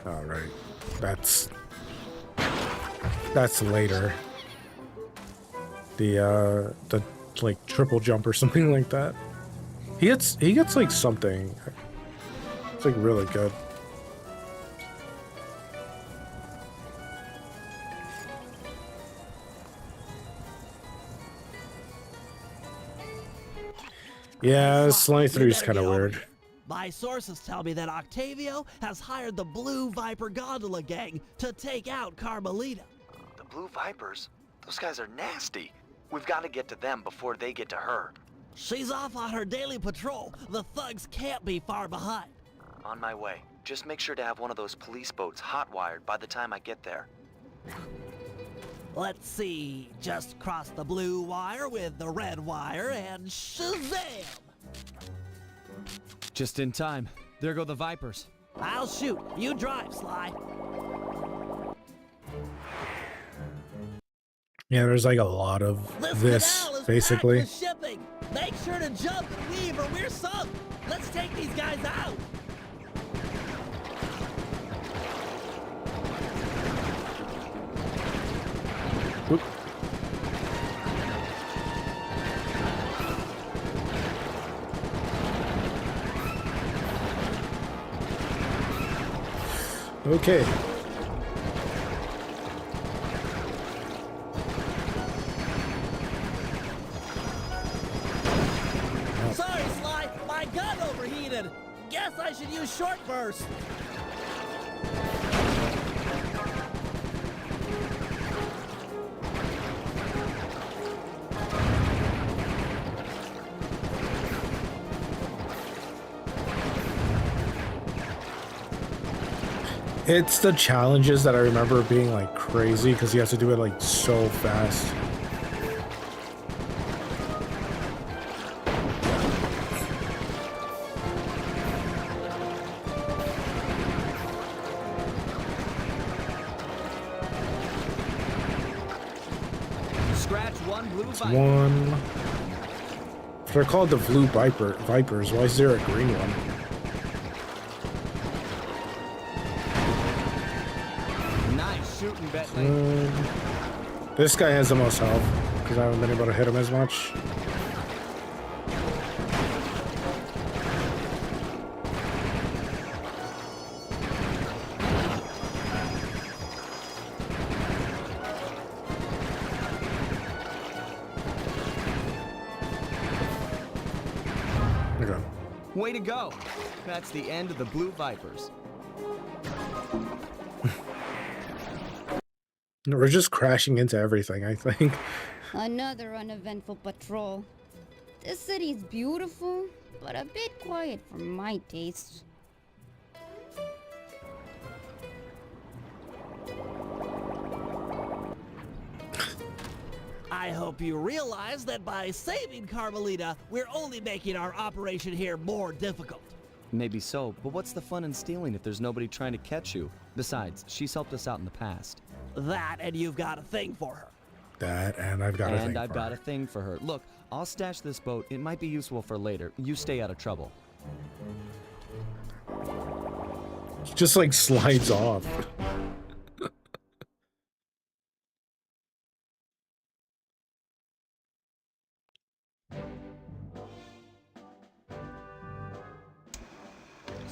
All right, that's later. The like triple jump or something like that. He gets like something. It's like really good. Yeah, Sly 3 is kind of weird. My sources tell me that Octavio has hired the Blue Viper Gondola gang to take out Carmelita. The Blue Vipers? Those guys are nasty. We've got to get to them before they get to her. She's off on her daily patrol. The thugs can't be far behind. On my way. Just make sure to have one of those police boats hot-wired by the time I get there. Let's see. Just cross the blue wire with the red wire and shazam! Just in time. There go the Vipers. I'll shoot. You drive, Sly. Yeah, there's like a lot of this basically. With shipping. Make sure to jump and leave or we're sunk. Let's take these guys out. Oop. Okay. Sorry, Sly. My gun overheated. Guess I should use short burst. It's the challenges that I remember being like crazy because you have to do it like so fast. Scratch one blue It's Viper. one. If they're called the Blue Vipers, why is there a green one? Nice shooting, Bentley. This guy has the most health because I haven't been able to hit him as much. Okay. Way to go. That's the end of the Blue Vipers. We're just crashing into everything, I think. Another uneventful patrol. This city's beautiful, but a bit quiet for my taste. I hope you realize that by saving Carmelita, we're only making our operation here more difficult. Maybe so, but what's the fun in stealing if there's nobody trying to catch you? Besides, she's helped us out in the past. That and you've got a thing for her. That and I've got a thing And I've for got her. a thing for her. Look, I'll stash this boat. It might be useful for later. You stay out of trouble. Just like slides off.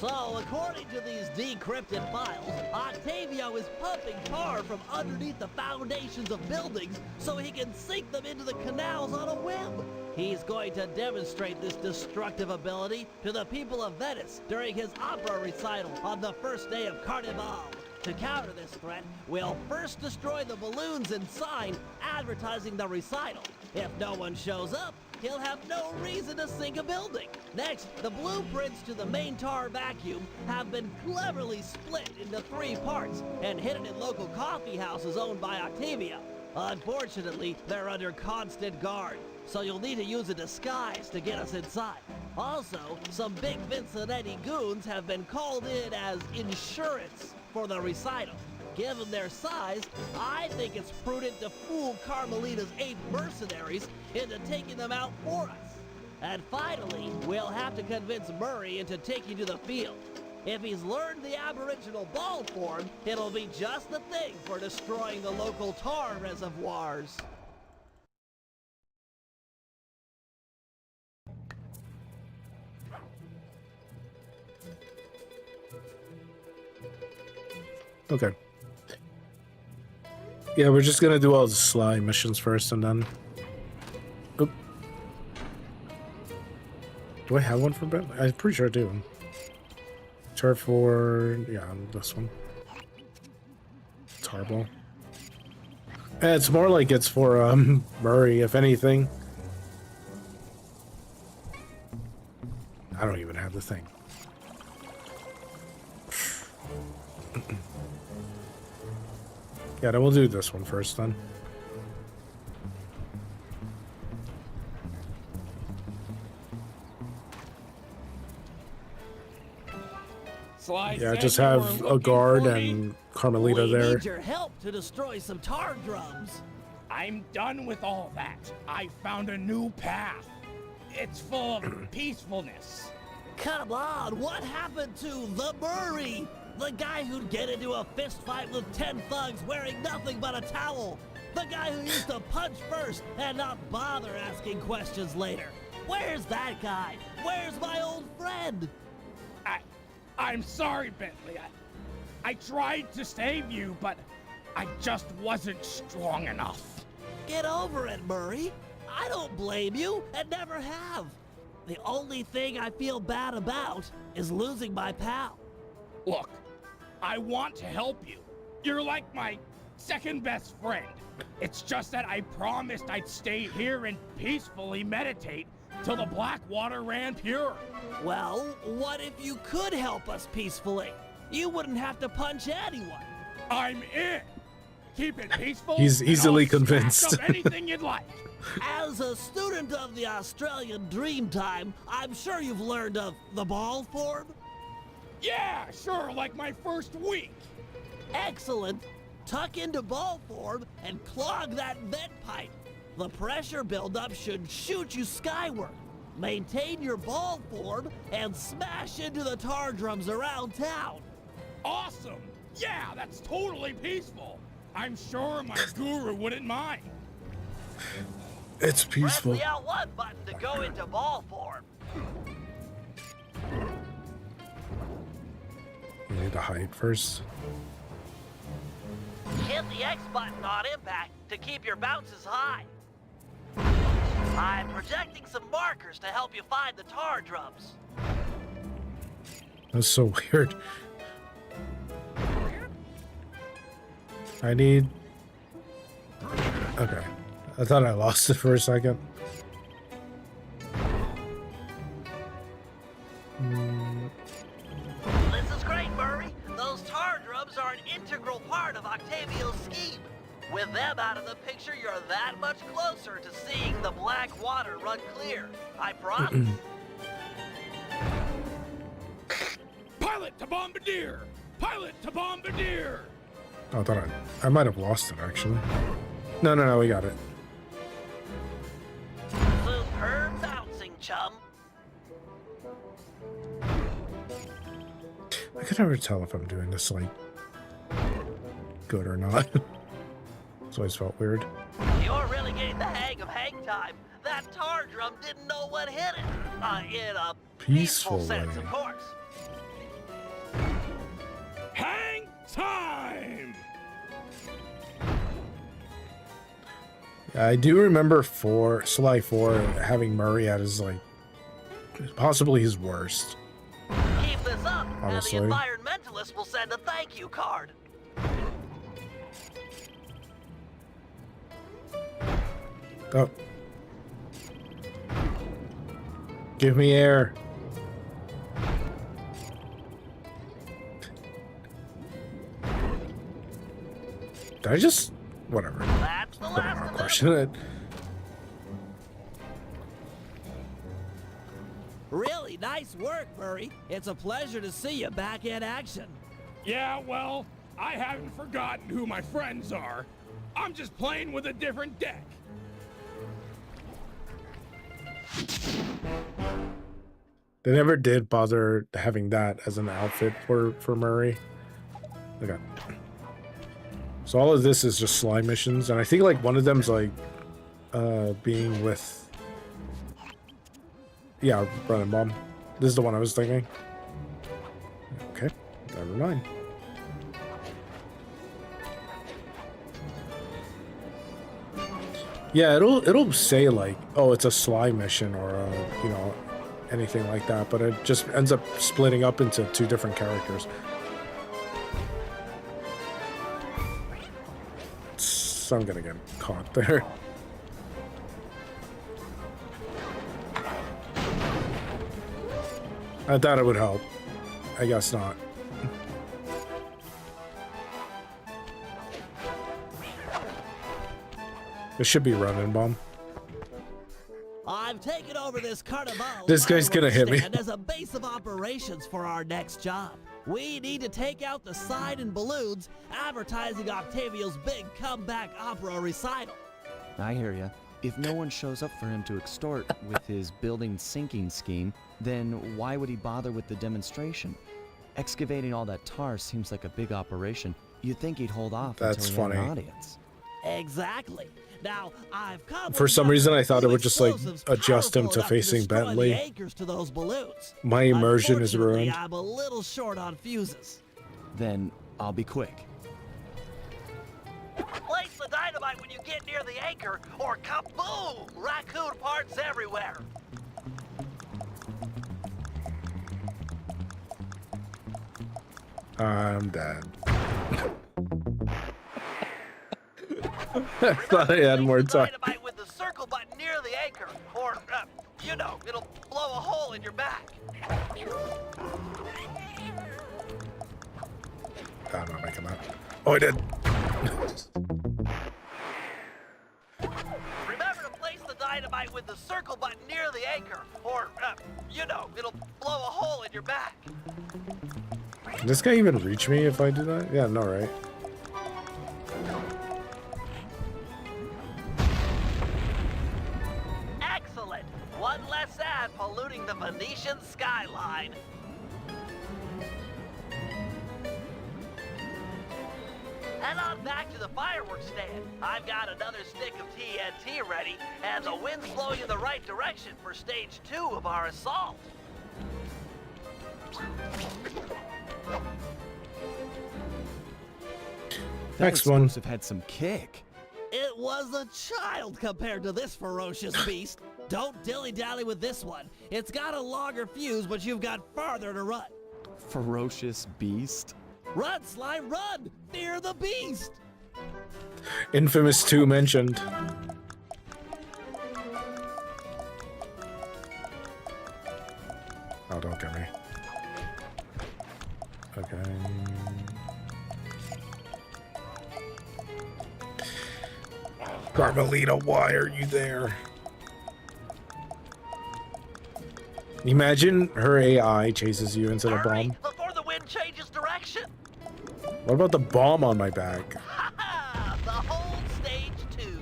So, according to these decrypted files, Octavio is pumping tar from underneath the foundations of buildings so he can sink them into the canals on a whim. He's going to demonstrate this destructive ability to the people of Venice during his opera recital on the first day of Carnival. To counter this threat, we'll first destroy the balloons and sign advertising the recital. If no one shows up, he'll have no reason to sink a building. Next, the blueprints to the main tar vacuum have been cleverly split into 3 parts and hidden in local coffee houses owned by Octavia. Unfortunately, they're under constant guard, so you'll need to use a disguise to get us inside. Also, some big Vincennetti goons have been called in as insurance for the recital. Given their size, I think it's prudent to fool Carmelita's 8 mercenaries into taking them out for us. And finally, we'll have to convince Murray into taking to the field. If he's learned the aboriginal ball form, it'll be just the thing for destroying the local tar reservoirs. Okay. Yeah, we're just gonna do all the sly missions first and then... Oop. Do I have one for Ben? I'm pretty sure I do. Turf for... yeah, this one. Tarball. It's more like it's for Murray, if anything. I don't even have the thing. Yeah, then we'll do this one first then. Yeah, just have a guard and Carmelita there. We need your help to destroy some tar drums. I'm done with all that. I found a new path. It's full of peacefulness. Come on, what happened to the Murray? The guy who'd get into a fist fight with 10 thugs wearing nothing but a towel. The guy who used to punch first and not bother asking questions later. Where's that guy? Where's my old friend? I'm sorry, Bentley. I tried to save you, but I just wasn't strong enough. Get over it, Murray. I don't blame you and never have. The only thing I feel bad about is losing my pal. Look, I want to help you. You're like my second best friend. It's just that I promised I'd stay here and peacefully meditate till the black water ran pure. Well, what if you could help us peacefully? You wouldn't have to punch anyone. I'm in. Keep it peaceful. He's easily convinced. Up anything you'd like. As a student of the Australian Dreamtime, I'm sure you've learned of the ball form? Yeah, sure, like my first week. Excellent. Tuck into ball form and clog that vent pipe. The pressure buildup should shoot you skyward. Maintain your ball form and smash into the tar drums around town. Awesome! Yeah, that's totally peaceful. I'm sure my guru wouldn't mind. It's peaceful. Press the L1 button to go into ball form. You need to hide first. Hit the X button on impact to keep your bounces high. I'm projecting some markers to help you find the tar drums. That's so weird. I need... okay. I thought I lost it for a second. This is great, Murray. Those tar drums are an integral part of Octavio's scheme. With them out of the picture, you're that much closer to seeing the black water run clear. I promise. Pilot to bombardier! Pilot to bombardier! Oh, I thought I might have lost it, actually. No, we got it. Superb bouncing, chum. I can never tell if I'm doing this, like, good or not. It's always felt weird. You're really getting the hang of hang time. That tar drum didn't know what hit it. In a peaceful sense, of course. time! I do remember Sly 4 having Murray at his, like, possibly his worst. Keep this up, Honestly. and the environmentalist will send a thank you card. Oh. Give me air. Did I just... Whatever. That's the I'm last not of them. questioning it. Really nice work, Murray. It's a pleasure to see you back in action. Yeah, well, I haven't forgotten who my friends are. I'm just playing with a different deck. They never did bother having that as an outfit for Murray. Okay. So all of this is just Sly missions, and I think like one of them's like being with Brennan Bomb. This is the one I was thinking. Okay, never mind. Yeah, it'll say like, oh, it's a Sly mission or you know, anything like that, but it just ends up splitting up into two different characters. So I'm gonna get caught there. I thought it would help. I guess not. It should be running bomb. I've taken over this Carnival. This guy's gonna hit me. stand as a base of operations for our next job. We need to take out the sign and balloons advertising Octavio's big comeback opera recital. I hear ya. If no one shows up for him to extort with his building sinking scheme, then why would he bother with the demonstration? Excavating all that tar seems like a big operation. You'd think he'd hold off That's until he had an funny. audience. Exactly. Now, I've come For some reason, I thought it would just like adjust him to facing Bentley. Anchors to those balloons. My immersion is Unfortunately, ruined. I'm a little short on fuses. Then I'll be quick. Place the dynamite when you get near the anchor, or kaboom! Raccoon parts everywhere. I'm dead. I thought I had more time. Dynamite with the circle button near the anchor, or, you know, it'll blow a hole in your back. I'm not making that. Oh, I did. Remember to place the dynamite with the circle button near the anchor, or, you know, it'll blow a hole in your back. Can this guy even reach me if I do that? Yeah, no, right? Excellent! One less ad polluting the Venetian skyline. Head on back to the fireworks stand. I've got another stick of TNT ready, and the wind's blowing in the right direction for stage 2 of our assault. Next one. Have had some kick. It was a child compared to this ferocious beast. Don't dilly-dally with this one. It's got a longer fuse, but you've got farther to run. Ferocious beast. Run, Sly, run! Fear the beast! Infamous 2 mentioned. Oh, don't get me. Okay. Carmelita, why are you there? Imagine her AI chases you into the bomb. Before the wind changes direction. What about the bomb on my back? The whole stage 2.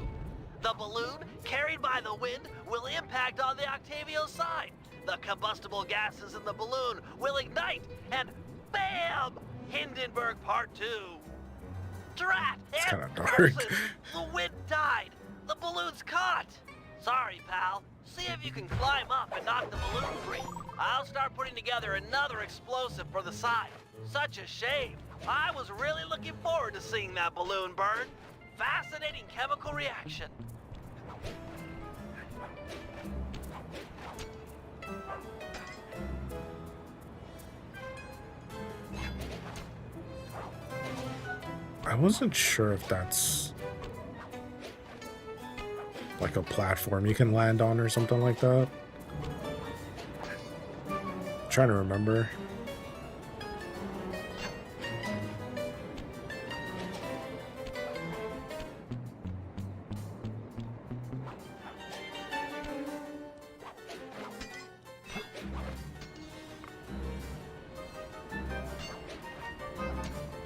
The balloon, carried by the wind, will impact on the Octavio side. The combustible gases in the balloon will ignite, and BAM! Hindenburg Part 2. Drat! It's and kinda dark. curses, the wind died. The balloon's caught. Sorry, pal. See if you can climb up and knock the balloon free. I'll start putting together another explosive for the side. Such a shame. I was really looking forward to seeing that balloon burn. Fascinating chemical reaction. I wasn't sure if that's like a platform you can land on or something like that. I'm trying to remember.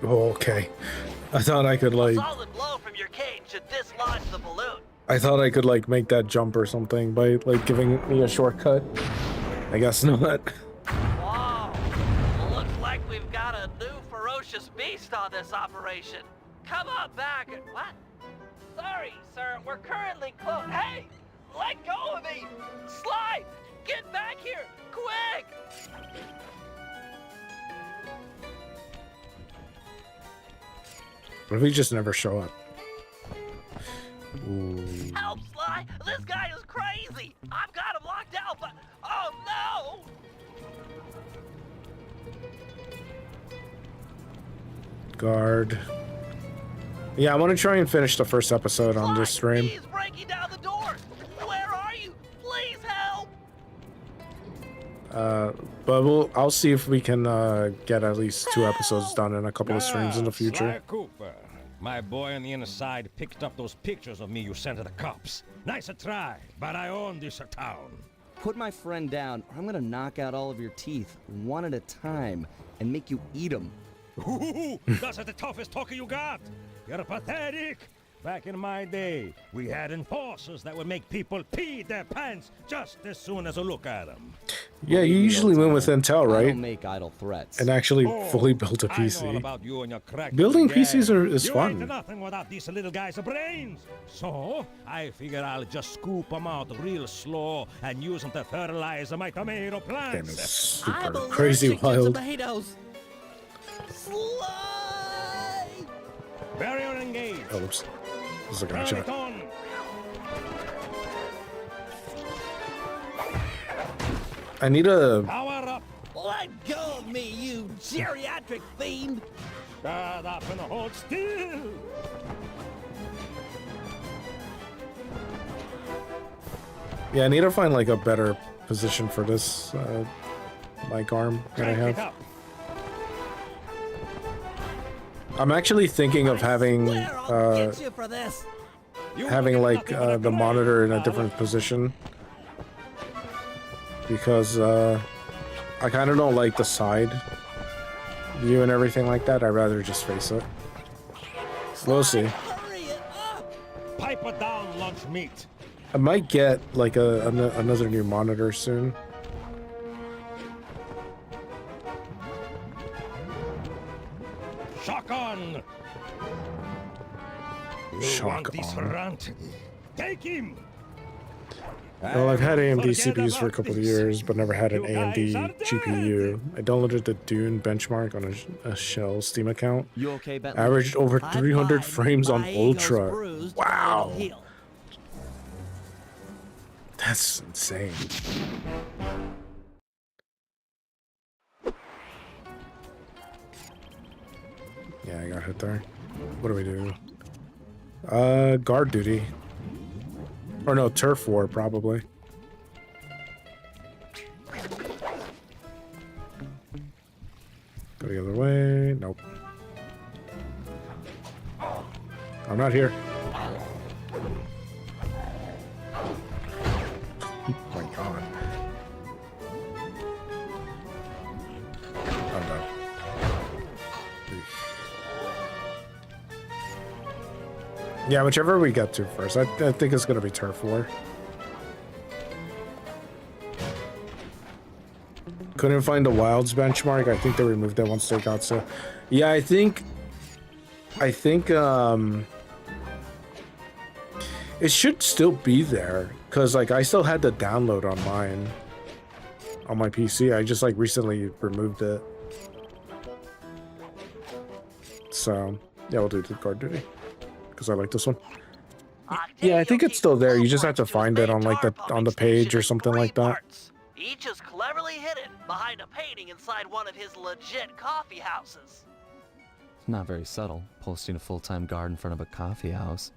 Oh, okay. I thought I could like. A solid blow from your cane should dislodge the balloon. I thought I could like make that jump or something by like giving me a shortcut. I guess not. Whoa! Looks like we've got a new ferocious beast on this operation. Come on back. What? Sorry, sir. We're currently closed. Hey! Let go of me! Slide! Get back here! Quick! What if we just never show up? Ooh. Help, Sly! This guy is crazy! I've got him locked out, but... Oh, no! Guard. Yeah, I want to try and finish the first episode on this stream. He's breaking down the door! Where are you? Please help! But I'll see if we can get at least 2 episodes done in a couple of streams in the future. Sly Cooper. My boy on the inside picked up those pictures of me you sent to the cops. Nice a try, but I own this town. Put my friend down, or I'm gonna knock out all of your teeth, one at a time, and make you eat them. Ooh, that's the toughest talker you got. You're pathetic. Back in my day, we had enforcers that would make people pee their pants just as soon as they look at them. Yeah, you usually win with Intel, I right? don't make idle threats. And actually fully built a I know all PC. about you and your crack Building gang. PCs is you fun. ain't nothing without these little guys' brains. So I figure I'll just scoop them out real slow and use them to fertilize my tomato Damn, plants. it's super I'm crazy allergic to wild. tomatoes. Slide! Barrier engaged. Oh, oops. This is a Turn gotcha. it on. I need a... Power up. Let go of me, you geriatric fiend! Shut up and hold still. Yeah, I need to find like a better position for this mic arm that I Crank it have. up. I'm actually thinking of having Get you for this! having like the monitor in a different position because I kind of don't like the side view and everything like that. I'd rather just face it. We'll see. Hurry it up! Pipe it down, lunch meat. I might get like another new monitor soon. Shock on. You Shock want this on. runt? Take him. Well, I've had AMD Forget CPUs for a about couple of this. years, but never had an You guys AMD are dead. GPU. I downloaded the Dune benchmark on a Shell Steam account. You okay, Bentley? Averaged over I'm 300 fine. frames on My ego's Ultra. bruised, Wow. but it'll heal. That's insane. Yeah, I got hit there. What do we do? Guard duty. Or no, turf war, probably. Go the other way. Nope. I'm not here. Oh my god. I'm done. Yeah, whichever we get to first. I think it's going to be turf war. Couldn't find the Wilds benchmark. I think they removed it once they got so. Yeah, I think it should still be there because like I still had the download on mine on my PC. I just like recently removed it. So yeah, we'll do the guard duty because I like this one. Yeah, I think it's still there. You just have to find it on like the page or something like that. Each is cleverly hidden behind a painting inside one of his legit coffee houses. Not very subtle, posting a full-time guard in front of a coffee house.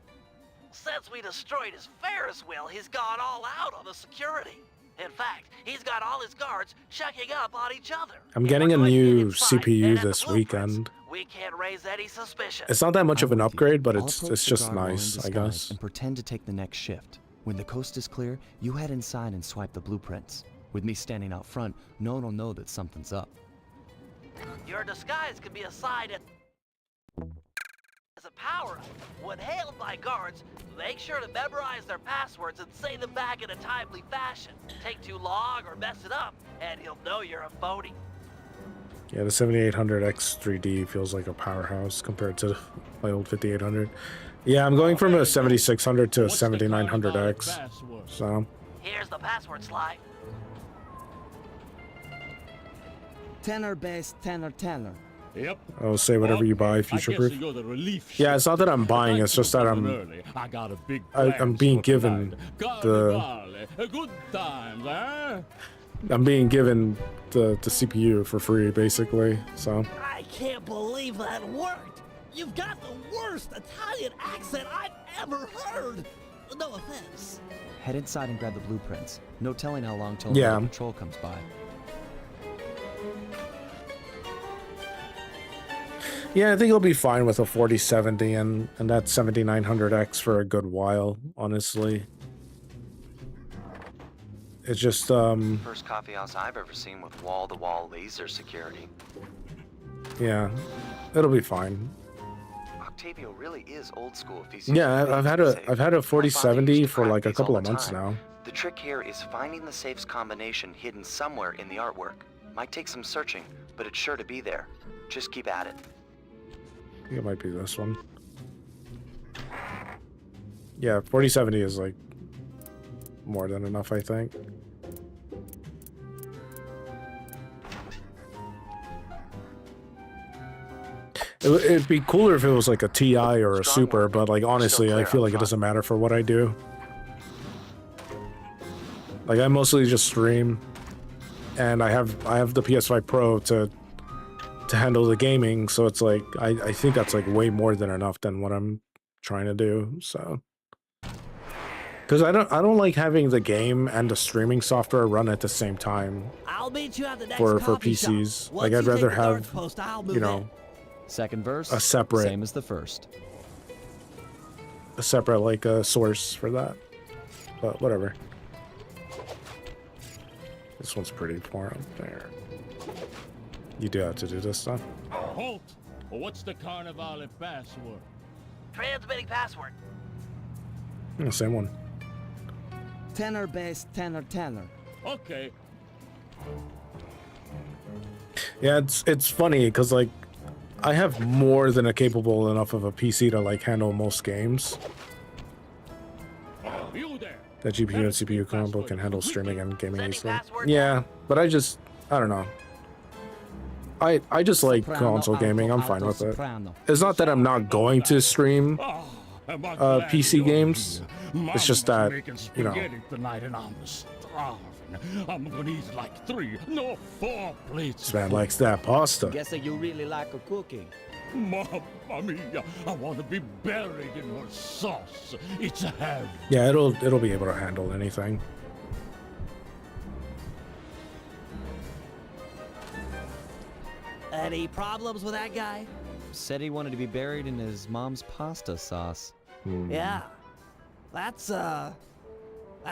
Since we destroyed his Ferris wheel, he's gone all out on the security. In fact, he's got all his guards checking up on each other. I'm getting a new CPU this weekend. We can't raise any suspicion. It's not that much of an upgrade, but I'll it's approach the just guard while in nice, I disguise guess. And pretend to take the next shift. When the coast is clear, you head inside and swipe the blueprints. With me standing out front, no one will know that something's up. Your disguise can be assigned as a power-up. When hailed by guards, make sure to memorize their passwords and say them back in a timely fashion. Take too long or mess it up, and he'll know you're a phony. Yeah, the 7800X 3D feels like a powerhouse compared to my old 5800. Yeah, I'm going from a 7600 to a 7900X. So Here's the password slide. Tenor base, tenor. Yep. I'll say whatever you buy, future-proof. Yeah, it's not that I'm buying, it's just that I'm being given the good times, huh? I'm being given the CPU for free, basically. So I can't believe that worked. You've got the worst Italian accent I've ever heard. No offense. Head inside and grab the blueprints. No telling how long till Yeah. the patrol comes by. yeah, I think it'll be fine with a 4070 and that 7900X for a good while, honestly. It's just First coffee house I've ever seen with wall-to-wall laser security. yeah, it'll be fine. Octavio really is old school if he's Yeah, using I've had a 4070 for like a couple of months now. The trick here is finding the safe's combination hidden somewhere in the artwork. Might take some searching, but it's sure to be there. Just keep at it. I think it might be this one. Yeah, 4070 is like more than enough, I think. It'd be cooler if it was like a TI or a Super, but like honestly, I feel like it doesn't matter for what I do. Like I mostly just stream, and I have the PS5 Pro to handle the gaming, so it's like I think that's like way more than enough than what I'm trying to do. So because I don't like having the game and the streaming software run at the same time I'll meet you at the next for coffee PCs. shop. Like Once I'd you rather take the guard's have post, I'll move you know in. Second verse, a separate same as the first. like a source for that. But whatever. This one's pretty far up there. You do have to do this stuff. Halt! What's the Carnivale password? Transmitting password. Yeah, same one. Tenor base, tenor. Okay. Yeah, it's funny because like I have more than a capable enough of a PC to like handle most games. You there. That GPU and CPU combo can handle streaming and gaming easily. Yeah, but I don't know. I just like console gaming. I'm fine with it. It's not that I'm not going to stream PC games. It's just that, you know. Tonight and I'm starving. I'm gonna eat like 3, no 4 plates. This man likes that pasta. Guessing you really like a cooking. Mamma mia, I want to be buried in her sauce. It's heaven. Yeah, it'll be able to handle anything. Any problems with that guy? Said he wanted to be buried in his mom's pasta sauce. Yeah. That's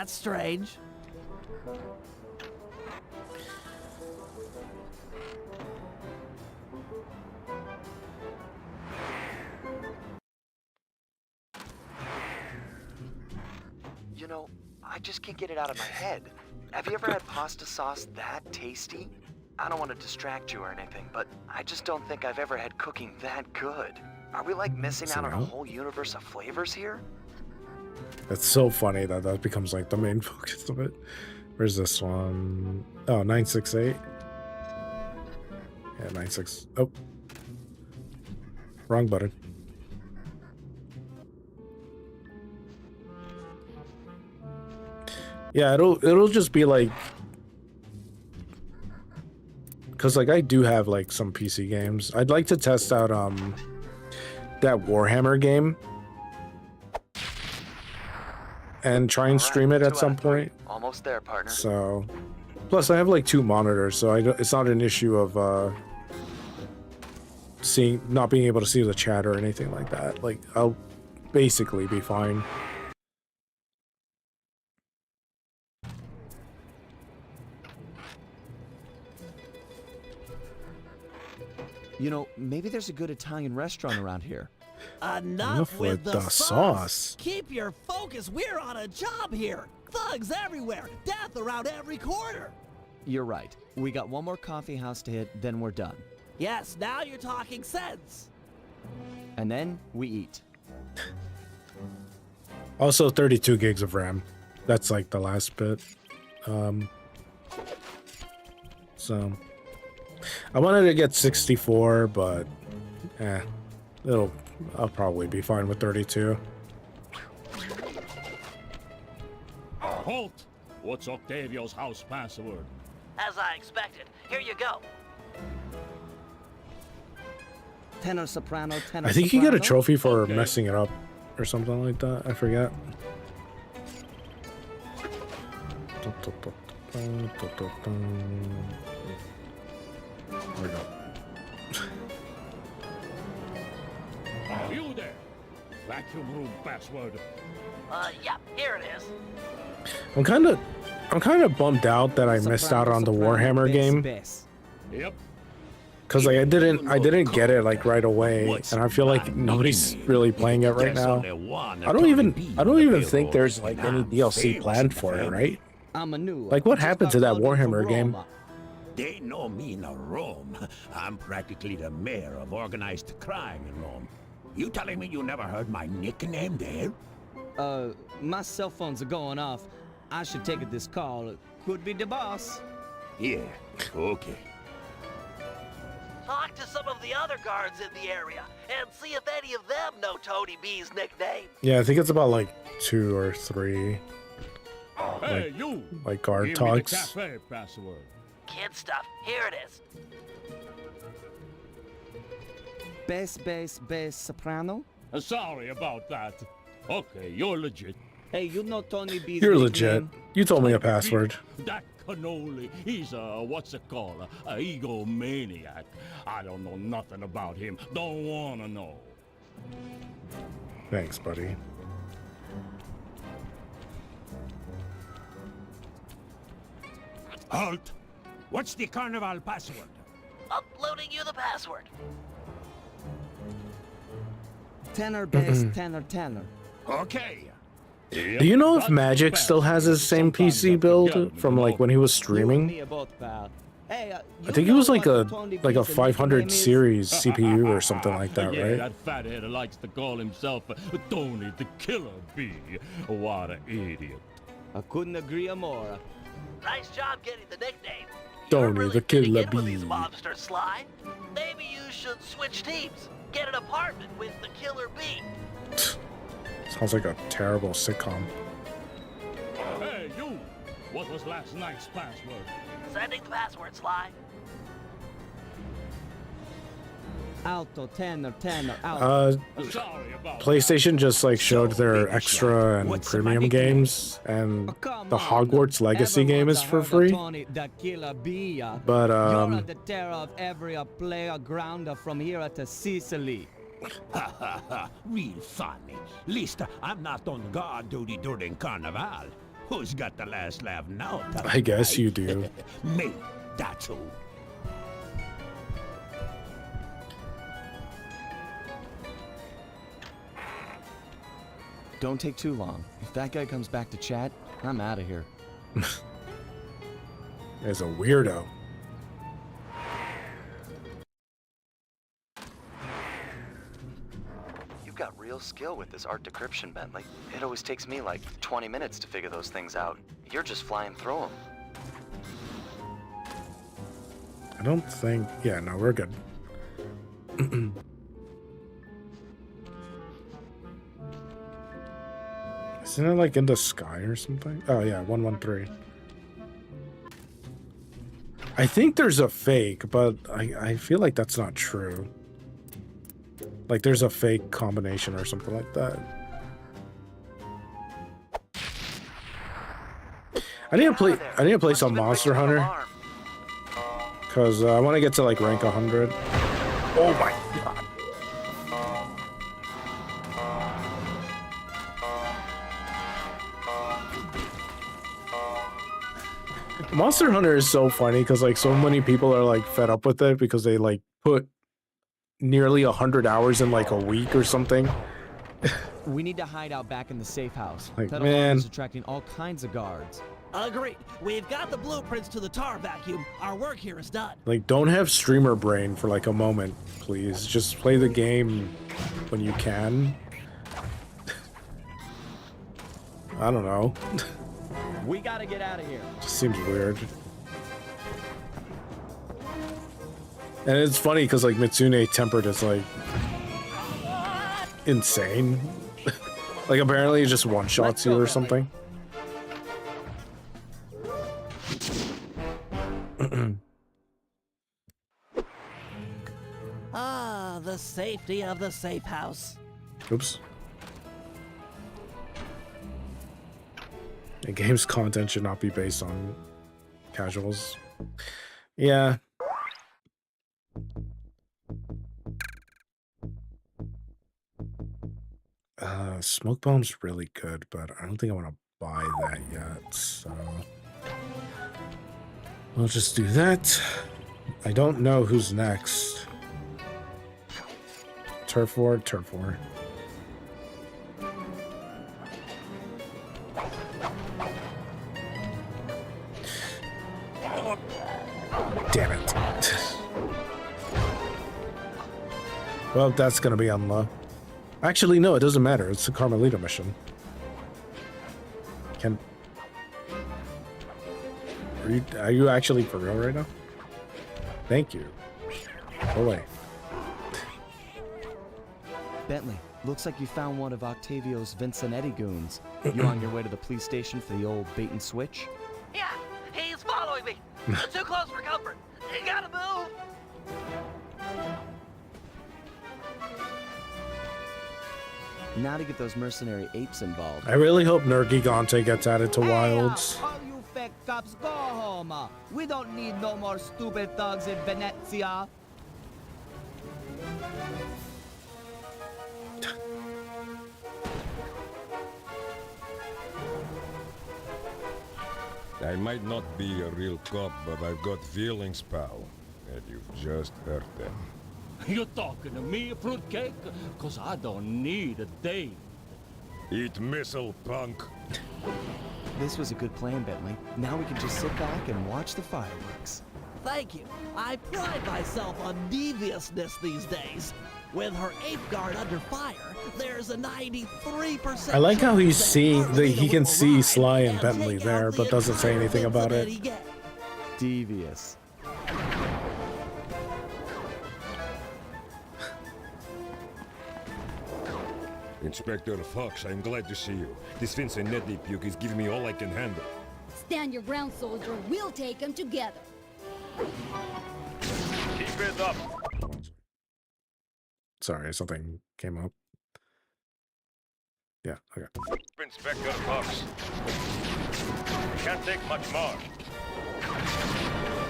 strange. You know, I just can't get it out of my head. Have you ever had pasta sauce that tasty? I don't want to distract you or anything, but I just don't think I've ever had cooking that good. Are we like missing out on a whole universe of flavors here? It's so funny that becomes like the main focus of it. Where's this one? Oh, 968. Yeah, 96. Oh. Wrong button. Yeah, it'll just be like, because like I do have like some PC games. I'd like to test out that Warhammer game and try and stream it at some point. Almost there, partner. So, plus I have like 2 monitors, so it's not an issue of not being able to see the chat or anything like that. Like I'll basically be fine. You know, maybe there's a good Italian restaurant around here. Enough with the sauce. Keep your focus. We're on a job here. Thugs everywhere. Death around every corner. You're right. We got one more coffee house to hit, then we're done. Yes, now you're talking sense. And then we eat. Also 32 gigs of RAM. That's like the last bit. So I wanted to get 64, but I'll probably be fine with 32. Halt! What's Octavio's house password? As I expected. Here you go. Tenor soprano, tenor I think you get a soprano. trophy for messing it up or something like that. I forget. There we go. You there! Vacuum room password. Yeah, here it is. I'm kind of bummed out that I missed out on the Warhammer game. Yep. Cause like I didn't get it like right away, and I feel like nobody's really playing it right now. I don't even think there's like any DLC planned for it, right? Like what happened to that Warhammer game? They know me in Rome. I'm practically the mayor of organized crime in Rome. You telling me you never heard my nickname there? My cell phones are going off. I should take this call. Could be the boss. Yeah, okay. Talk to some of the other guards in the area and see if any of them know Tony B's nickname. Yeah, I think it's about like 2 or 3. Hey, you! Like guard Give me the talks. cafe password. Kid stuff. Here it is. Bass, soprano. Sorry about that. Okay, you're legit. Hey, you know Tony B's You're nickname? legit. You told me a password. That cannoli, he's what's it called? A egomaniac. I don't know nothing about him. Don't wanna know. Thanks, buddy. Halt! What's the carnival password? Uploading you the password. Tenor, bass, tenor. Okay. Do you know if Magic still has his same PC build from like when he was streaming? I think it was like a 500 series CPU or something like that, Yeah, right? that fathead likes to call himself Tony the Killer Bee. What an idiot. I couldn't agree more. Nice job getting the nickname. Tony the Killer With these Bee. mobsters, Sly. Maybe you should switch teams. Get an apartment with the Killer Bee. Sounds like a terrible sitcom. Hey, you! What was last night's password? Sending the password, Sly. Alto, tenor, alto. Sorry about PlayStation just like showed their extra and premium games, and the Hogwarts Legacy game is for free. But You're the terror of every player grounder from here to Sicily. Ha ha ha, real funny. Least I'm not on guard duty during Carnival. Who's got the last laugh now? I guess you do. Me, that's who. Don't take too long. If that guy comes back to chat, I'm out of here. As a weirdo. You've got real skill with this art decryption, Bentley. It always takes me like 20 minutes to figure those things out. You're just flying through them. I don't think... Yeah, no, we're good. Isn't it like in the sky or something? Oh yeah, 113. I think there's a fake, but I feel like that's not true. Like there's a fake combination or something like that. I need to play some Monster Hunter. Cause I want to get to like rank 100. Oh my god. Monster Hunter is so funny because like so many people are like fed up with it because they like put nearly 100 hours in like a week or something. We need to hide out back in the safe house. Like, that man. alarm is attracting all kinds of guards. Agreed. We've got the blueprints to the tar vacuum. Our work here is done. Like, don't have streamer brain for like a moment, please. Just play the game when you can. I don't know. We gotta get out of here. Just seems weird. And it's funny because like Mitsune tempered is like insane. Like apparently it just one-shots you or something. Ah, the safety of the safe house. Oops. The game's content should not be based on casuals. Yeah. Smoke bomb's really good, but I don't think I want to buy that yet, so we'll just do that. I don't know who's next. Turf war, turf war. Damn it. Well, that's gonna be on low. Actually, no, it doesn't matter. It's a Carmelita mission. Are you actually for real right now? Thank you. Go away. Bentley, looks like you found one of Octavio's Vincennetti goons. You on your way to the police station for the old bait and switch? Yeah, he's following me. Too close for comfort. You gotta move. Now to get those mercenary apes involved. I really hope Nergigante gets added to Wilds. All you fake cops, go home. We don't need no more stupid thugs in Venezia. I might not be a real cop, but I've got feelings, pal. And you've just hurt them. You talking to me, fruitcake? Cause I don't need a date. Eat missile, punk. This was a good plan, Bentley. Now we can just sit back and watch the fireworks. Thank you. I pride myself on deviousness these days. With her ape guard under fire, there's a 93%. I like how he's seeing that he can see Sly and Bentley there, but doesn't say anything about it. Devious. Inspector Fox, I'm glad to see you. This Vincennetti puke is giving me all I can handle. Stand your ground, soldier. We'll take them together. Keep it up. Sorry, something came up. Yeah, okay. Inspector Fox. Can't take much more.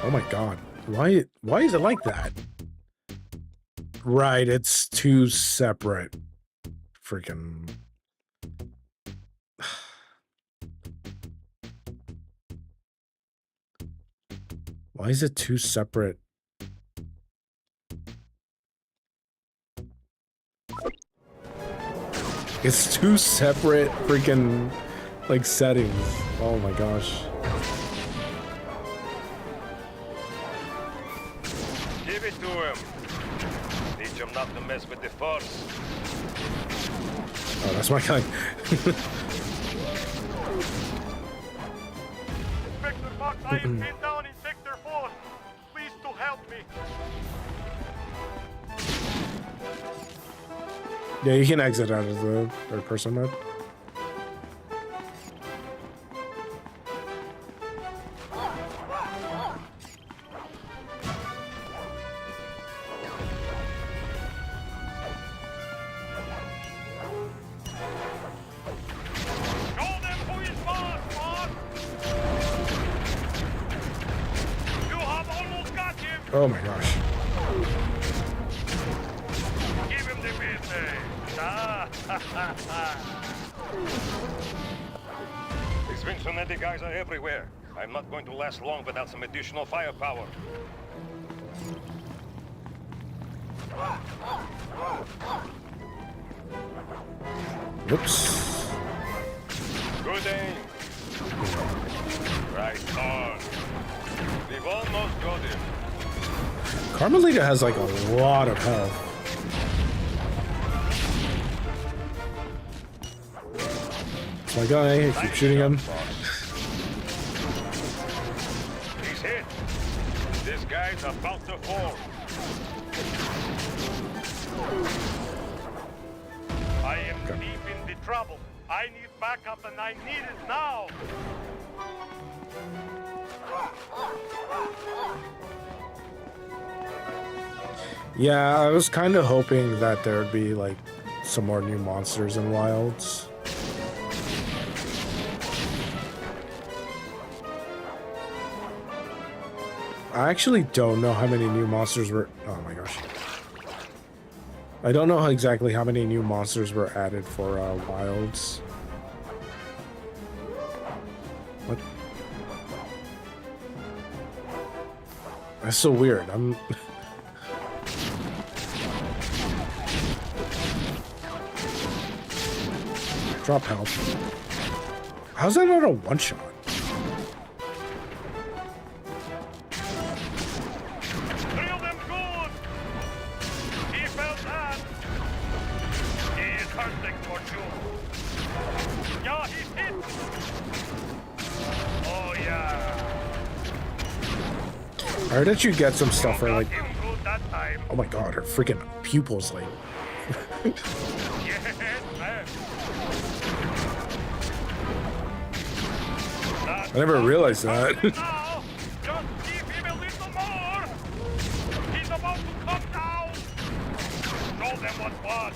Oh my god. Why is it like that? Right, it's two separate freaking why is it two separate? It's two separate freaking like settings. Oh my gosh. Give it to him. Teach him not to mess with the force. Oh, that's my guy. Inspector Fox, I have pinned down in Sector 4. Please to help me. Yeah, you can exit out of the third person mode. Oh my gosh. Give him the business. Ah, ha, ha, ha. These Vincennetti guys are everywhere. I'm not going to last long without some additional firepower. Whoops. Good aim. Right on. We've almost got him. Carmelita has like a lot of health. It's my guy. I keep shooting him. He's hit. This guy's about to fall. I am deep in the trouble. I need backup and I need it now. Yeah, I was kind of hoping that there would be like some more new monsters in Wilds. I actually don't know how many new monsters were... Oh my gosh. I don't know exactly how many new monsters were added for Wilds. What? That's so weird. I'm... Drop health. How's that not a one-shot? Drill them good. He felt that. He is hurting for sure. Yeah, he's hit. Oh yeah. I heard that you get some stuff for like... Him good that time. Oh my god, her freaking pupils like... Yes, man. I never realized that. Now, just give him a little more. He's about to come down. Show them what's what.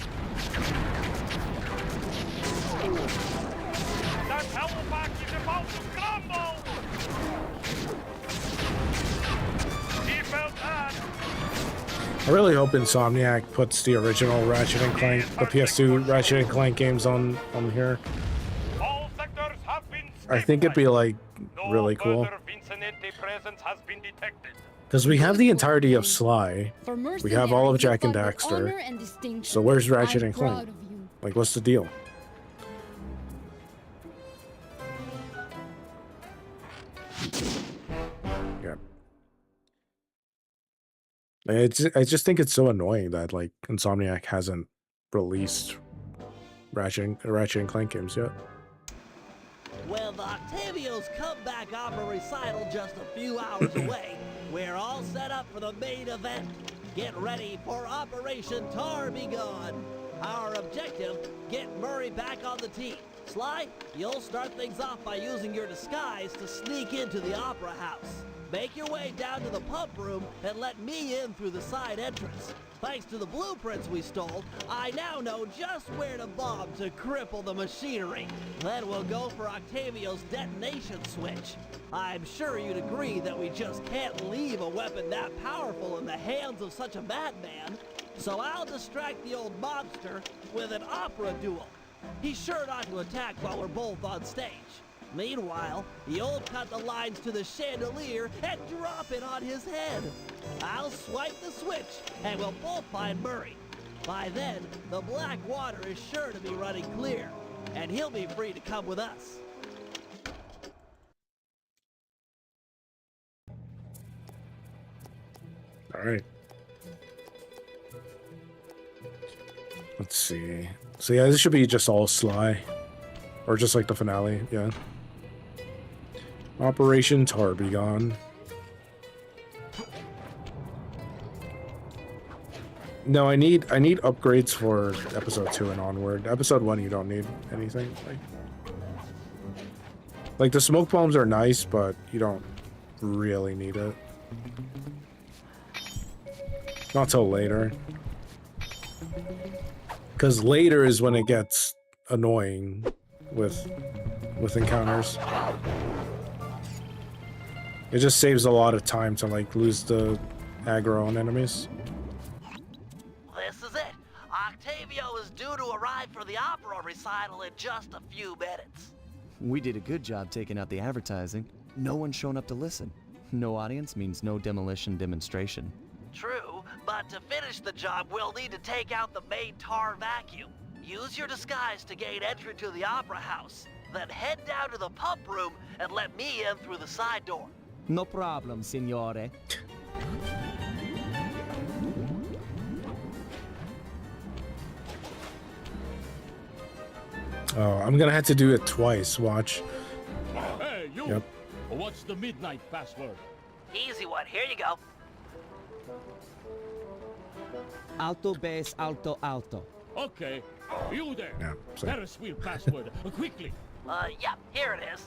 That hellback is about to crumble. He felt that. I really hope Insomniac puts the original Ratchet and Clank, the PS2 Ratchet and Clank games on here. All sectors have been I think it'd be like really cool. further Vincennetti presence has been detected. Because we have the entirety of Sly. We have all of Jack and Daxter. So where's Ratchet and Clank? Like, what's the deal? Yeah. I just think it's so annoying that like Insomniac hasn't released Ratchet and Clank games yet. With Octavio's comeback opera recital just a few hours away, we're all set up for the main event. Get ready for Operation Tar Be Gone. Our objective, get Murray back on the team. Sly, you'll start things off by using your disguise to sneak into the Opera House. Make your way down to the pump room and let me in through the side entrance. Thanks to the blueprints we stole, I now know just where to bomb to cripple the machinery. Then we'll go for Octavio's detonation switch. I'm sure you'd agree that we just can't leave a weapon that powerful in the hands of such a madman. So I'll distract the old mobster with an opera duel. He's sure not to attack while we're both on stage. Meanwhile, you'll cut the lines to the chandelier and drop it on his head. I'll swipe the switch, and we'll both find Murray. By then, the black water is sure to be running clear, and he'll be free to come with us. All right. Let's see. So yeah, this should be just all Sly. Or just like the finale, yeah. Operation Tar Be Gone. No, I need upgrades for episode 2 and onward. Episode 1 you don't need anything. Like the smoke bombs are nice, but you don't really need it. Not till later. Because later is when it gets annoying with encounters. It just saves a lot of time to like lose the aggro on enemies. This is it. Octavio is due to arrive for the opera recital in just a few minutes. We did a good job taking out the advertising. No one's shown up to listen. No audience means no demolition demonstration. True, but to finish the job, we'll need to take out the main tar vacuum. Use your disguise to gain entry to the opera house. Then head down to the pump room and let me in through the side door. No problem, signore. Oh, I'm gonna have to do it twice. Watch. Hey, you! Yep. What's the midnight password? Easy one, here you go. Alto, bass, alto, alto. Okay, you there. Yeah, same. Ferris wheel password, quickly. Yeah, here it is.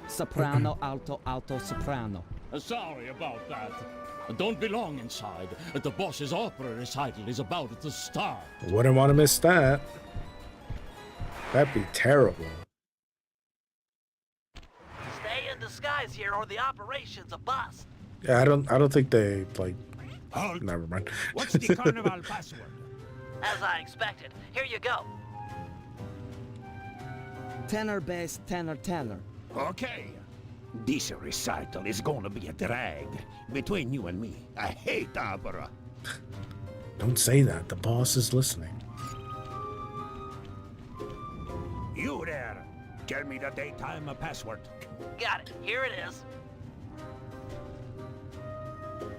Soprano, alto, alto, soprano. Sorry about that. Don't belong inside. The boss's opera recital is about to start. Wouldn't want to miss that. That'd be terrible. Stay in disguise here or the operation's a bust. Yeah, I don't think they like. Halt. Never mind. What's the carnival password? As I expected. Here you go. Tenor, bass, tenor, tenor. Okay. This recital is gonna be a drag between you and me. I hate opera. Don't say that. The boss is listening. You there. Tell me the daytime password. Got it. Here it is.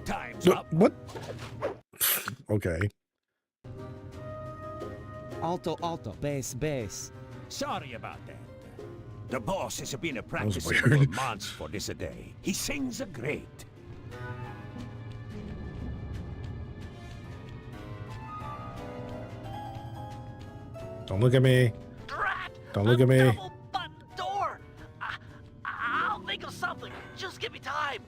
Time's up. What? Okay. Alto, alto, bass, bass. Sorry about that. The boss has been was practicing weird. for months for this day. He sings great. Don't look at me. Drat! Don't look at me. Double button door! I'll think of something. Just give me time.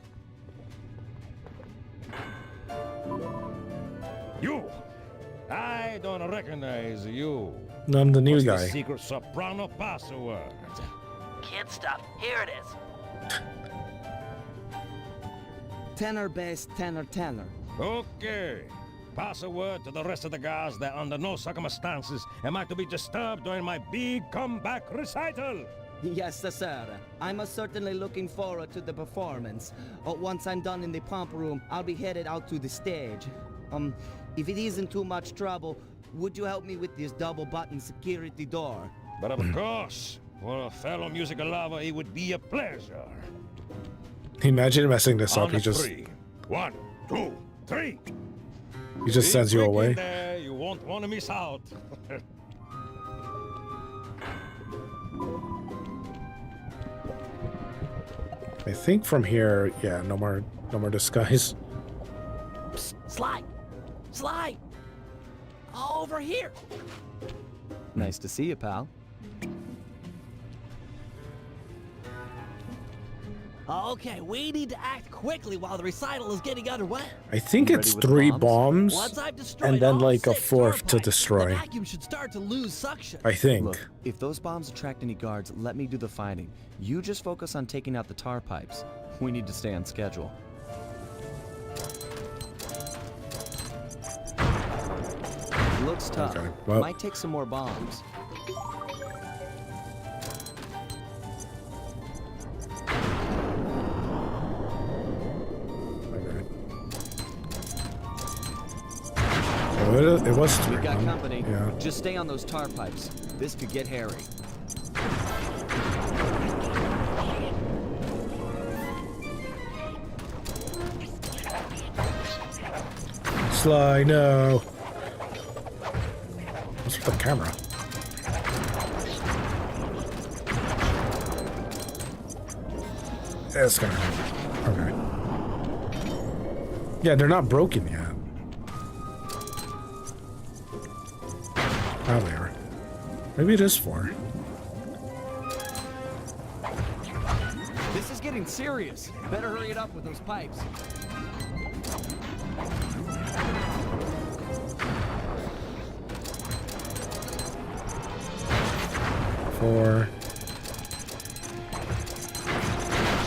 You! I don't recognize you. No, I'm the new What's guy. The secret soprano password. Kid stuff. Here it is. Tenor, bass, tenor, tenor. Okay. Pass a word to the rest of the guys that under no circumstances am I to be disturbed during my big comeback recital. Yes, sir. I'm certainly looking forward to the performance. Once I'm done in the pump room, I'll be headed out to the stage. If it isn't too much trouble, would you help me with this double-button security door? But of course, for a fellow musical lover, it would be a pleasure. Imagine messing this On up. He the just three. 1, 2, 3. he just sends you Be quick in away. there, you won't want to miss out. I think from here, yeah, no more disguise. Psst, slide! Slide! Over here! Nice to see you, pal. Okay, we need to act quickly while the recital is getting underway. I think You it's ready with 3 bombs? bombs Once I've destroyed and then all like a 6 4th to tar pipes, the destroy. vacuum should start to lose suction. I think. Look, if those bombs attract any guards, let me do the fighting. You just focus on taking out the tar pipes. We need to stay on schedule. Looks tough. Okay, well- Might take some more bombs. Oh, it was 3. We got company. Yeah. Just stay on those tar pipes. This could get hairy. Sly, no. What's with the camera? It's gonna hurt. Okay. Yeah, they're not broken yet. Oh, they are. Maybe it is 4. This is getting serious. Better hurry it up with those pipes.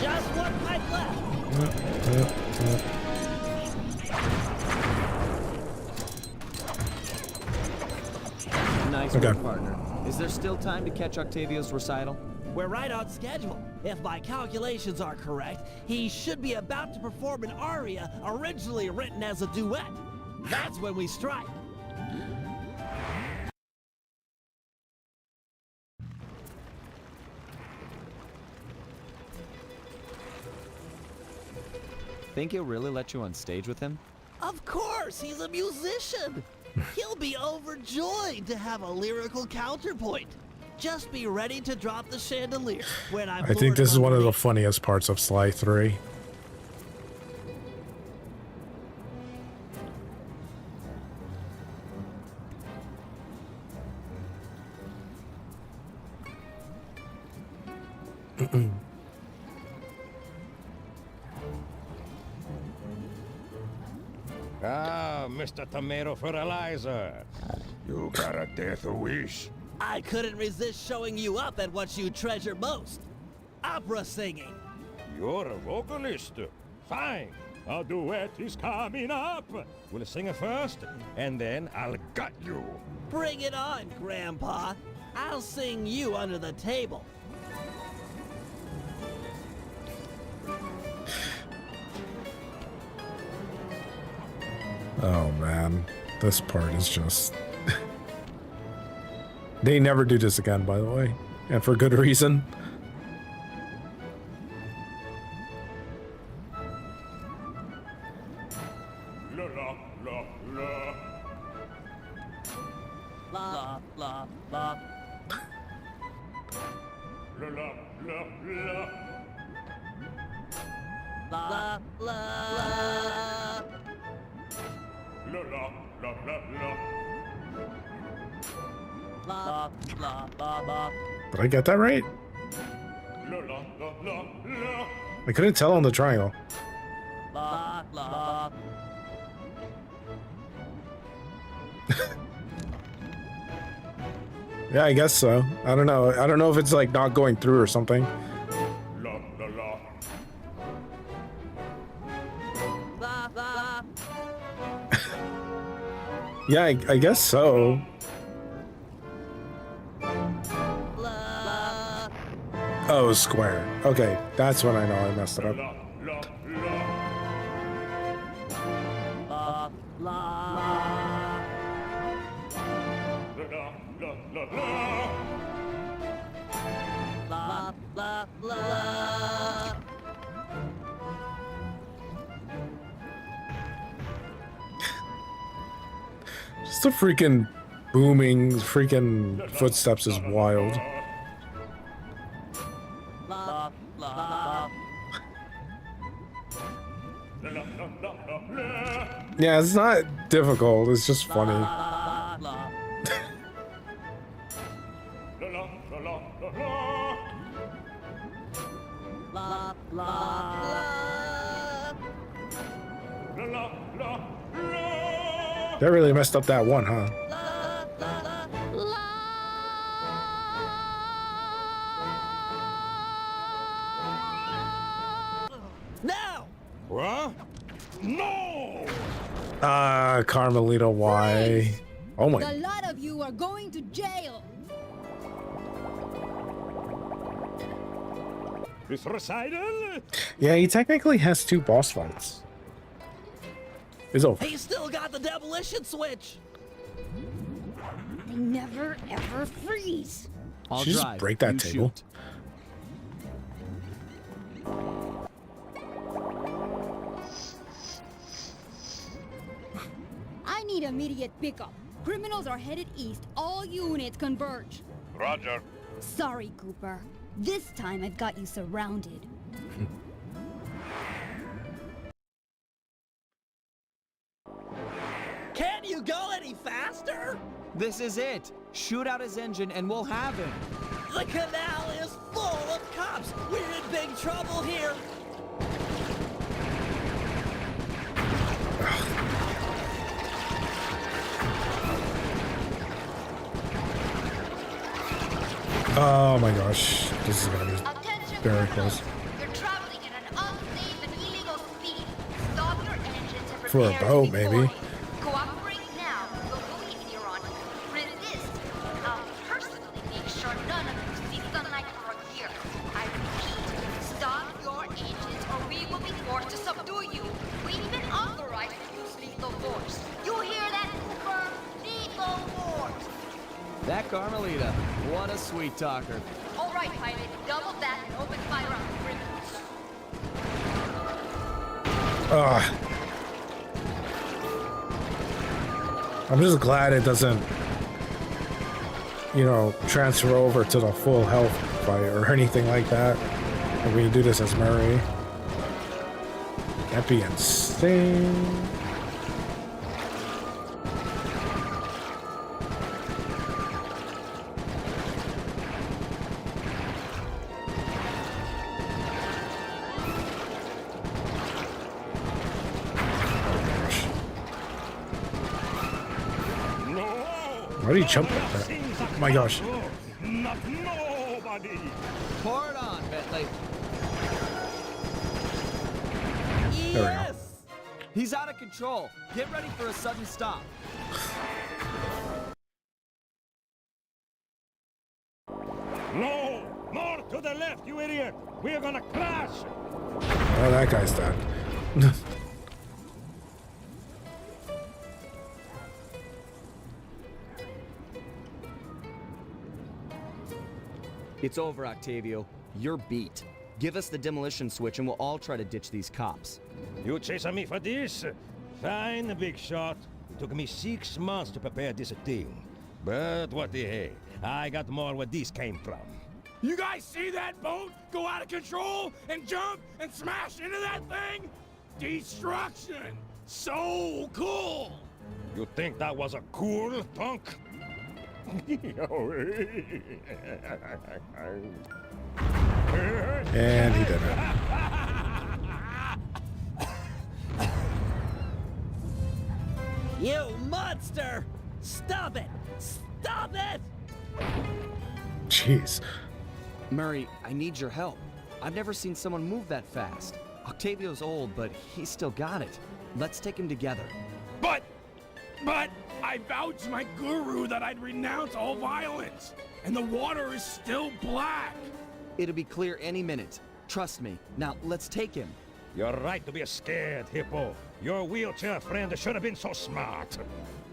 Just one pipe left. Nice work, partner. Is there still time to catch Octavio's recital? We're right on schedule. If my calculations are correct, he should be about to perform an aria originally written as a duet. That's when we strike. Think he'll really let you on stage with him? Of course, he's a musician. He'll be overjoyed to have a lyrical counterpoint. Just be ready to drop the chandelier when I'm I think this is one of the funniest parts of Sly 3. Ah, Mr. Tomato Fertilizer. You got a death wish. I couldn't resist showing you up at what you treasure most. Opera singing. You're a vocalist. Fine. A duet is coming up. We'll sing it first, and then I'll gut you. Bring it on, Grandpa. I'll sing you under the table. Oh man, this part is just... They never do this again, by the way, and for good reason. La la la la. La la la. La la la la. La la. La la la la la. La la la la. Did I get that right? La la la la la. I couldn't tell on the triangle. La la. Yeah, I guess so. I don't know. I don't know if it's like not going through or something. La la la. La la. Yeah, I guess so. Oh, square. Okay, that's when I know I messed it up. La la La la. La la la. Just the freaking booming freaking footsteps is wild. La la. Yeah, it's not difficult. It's just funny. La la. La la. That really messed up that one, huh? Now. What? No! Carmelita, why? Oh my. The lot of you are going to jail. This recital? Yeah, he technically has 2 boss fights. It's over. He still got the demolition switch. They never ever freeze. I'll Did you just drive. break that You table? shoot. I need immediate pickup. Criminals are headed east. All units converge. Roger. Sorry, Cooper. This time I've got you surrounded. Can't you go any faster? This is it. Shoot out his engine and we'll have him. The canal is full of cops. We're in big trouble here. Oh my gosh. This is gonna be very close. You're traveling in an unsafe and illegal For a boat, maybe. Cooperate now. We'll believe you're on. Resist. I'll personally make sure none of you see sunlight for a year. I repeat, stop your engines or we will be forced to subdue you. We even authorize the use lethal force. You hear that, Cooper? Lethal force. That Carmelita, what a sweet talker. All right, pilot. Double that and open fire on the criminals. I'm just glad it doesn't, you know, transfer over to the full health fight or anything like that. Like when you do this as Murray. That'd be insane. Why do you jump like that? Oh my gosh. Not nobody. Pour it on, Bentley. There we go. He's out of control. Get ready for a sudden stop. No! More to the left, you idiot! We're gonna crash! Oh, that guy's dead. It's over, Octavio. You're beat. Give us the demolition switch and we'll all try to ditch these cops. You chasing me for this? Fine, big shot. It took me 6 months to prepare this thing. But what the heck? I got more where this came from. You guys see that boat go out of control and jump and smash into that thing? Destruction! So cool! You think that was a cool punk? And he did it. You monster! Stop it! Stop it! Jeez. Murray, I need your help. I've never seen someone move that fast. Octavio's old, but he's still got it. Let's take him together. But I vowed to my guru that I'd renounce all violence, and the water is still black. It'll be clear any minute. Trust me. Now, let's take him. You're right to be scared, Hippo. Your wheelchair friend should have been so smart.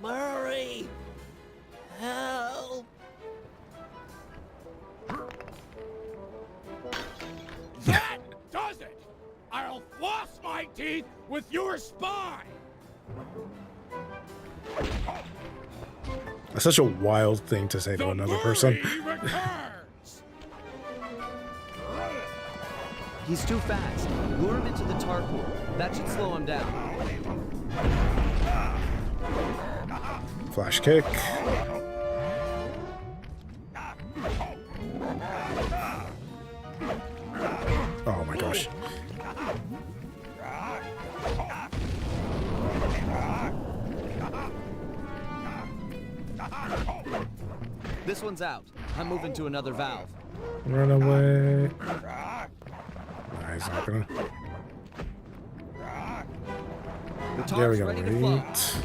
Murray! Help! That does it! I'll floss my teeth with your spine! That's such a wild thing to say to another person. He's too fast. Lure him into the tar pool. That should slow him down. Flash kick. Oh my gosh. This one's out. I'm moving to another valve. Run away. Nah, he's not gonna. There we go. Wait.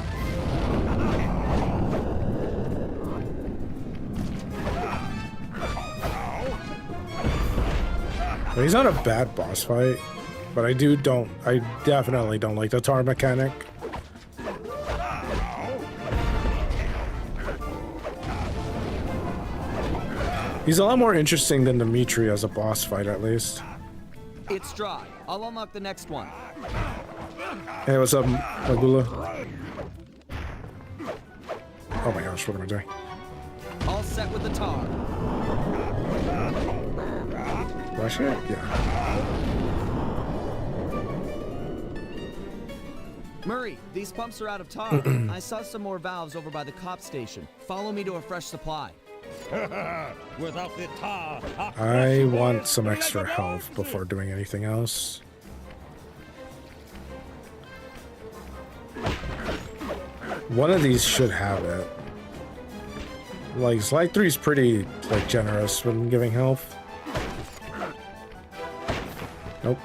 Well, he's not a bad boss fight, but I definitely don't like the tar mechanic. He's a lot more interesting than Dimitri as a boss fight, at least. It's dry. I'll unlock the next one. Hey, what's up, Magula? Oh my gosh, what am I doing? All set with the tar. Flash it? Yeah. Murray, these pumps are out of tar. I saw some more valves over by the cop station. Follow me to a fresh supply. Without the tar, I want some extra health before doing anything else. One of these should have it. Like, Slide 3 is pretty, like, generous when giving health. Nope.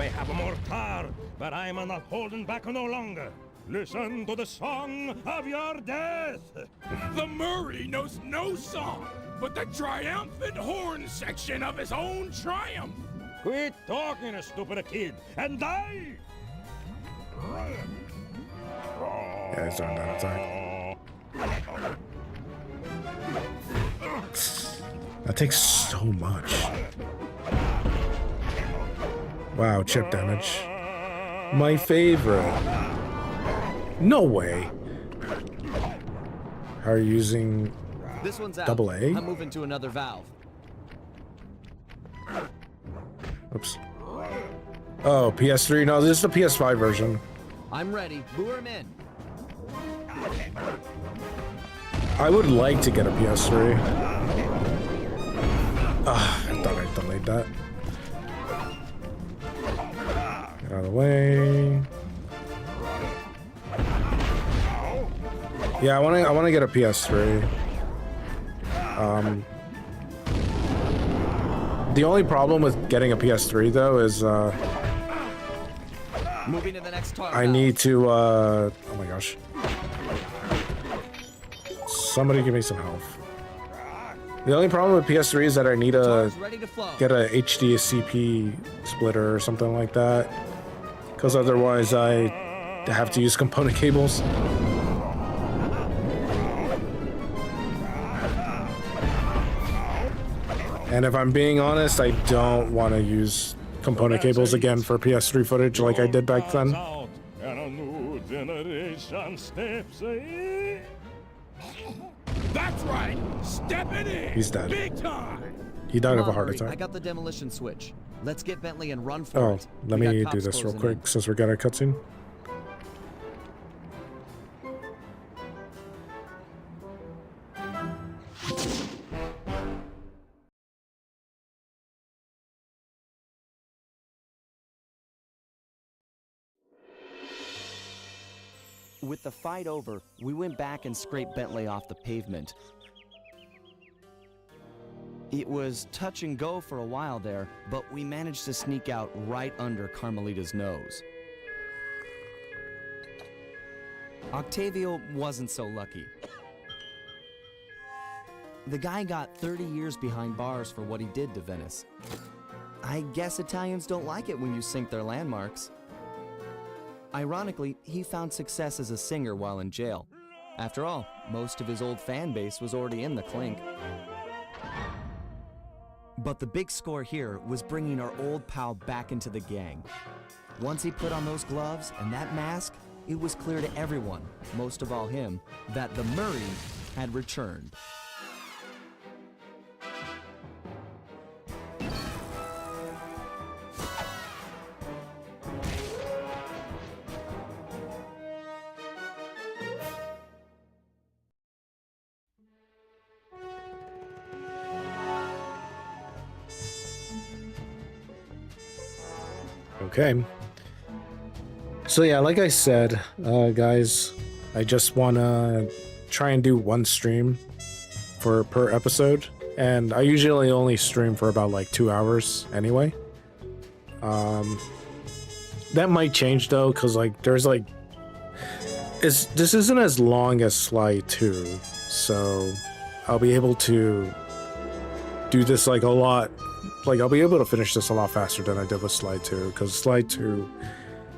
may have more tar, but I'm not holding back no longer. Listen to the song of your death. The Murray knows no song, but the triumphant horn section of his own triumph. Quit talking, stupid kid, and die! Yeah, he's doing that attack. That takes so much. Wow, chip damage. My favorite. No way. How are you using This one's out. double A? I'm moving to another valve. Oops. Oh, PS3? No, this is the PS5 version. I'm ready. Lure him in. I would like to get a PS3. I thought I delayed that. Get out of the way. Yeah, I want to get a PS3. The only problem with getting a PS3 though is Moving to the next tar I need to oh my gosh. Somebody give me some health. The only problem with PS3 is that I need to get a HDCP splitter or something like that, because otherwise I have to use component cables. And if I'm being honest, I don't want to use component cables again for PS3 footage like I did back then. And a new generation steps in. That's right. Stepping in. He's dead. Big time. He died Come of a on, heart Murray. attack. I got the demolition switch. Let's get Bentley and run for Oh, it. let We got me cops do this real closing quick in. since we got a cutscene. With the fight over, we went back and scraped Bentley off the pavement. It was touch and go for a while there, but we managed to sneak out right under Carmelita's nose. Octavio wasn't so lucky. The guy got 30 years behind bars for what he did to Venice. I guess Italians don't like it when you sink their landmarks. Ironically, he found success as a singer while in jail. After all, most of his old fan base was already in the clink. But the big score here was bringing our old pal back into the gang. Once he put on those gloves and that mask, it was clear to everyone, most of all him, that the Murray had returned. Okay. So yeah, like I said, guys, I just want to try and do one stream per episode, and I usually only stream for about like 2 hours anyway. That might change though, because like there's like this isn't as long as Sly 2, so I'll be able to do this like a lot. Like, I'll be able to finish this a lot faster than I did with Slide 2, because Slide 2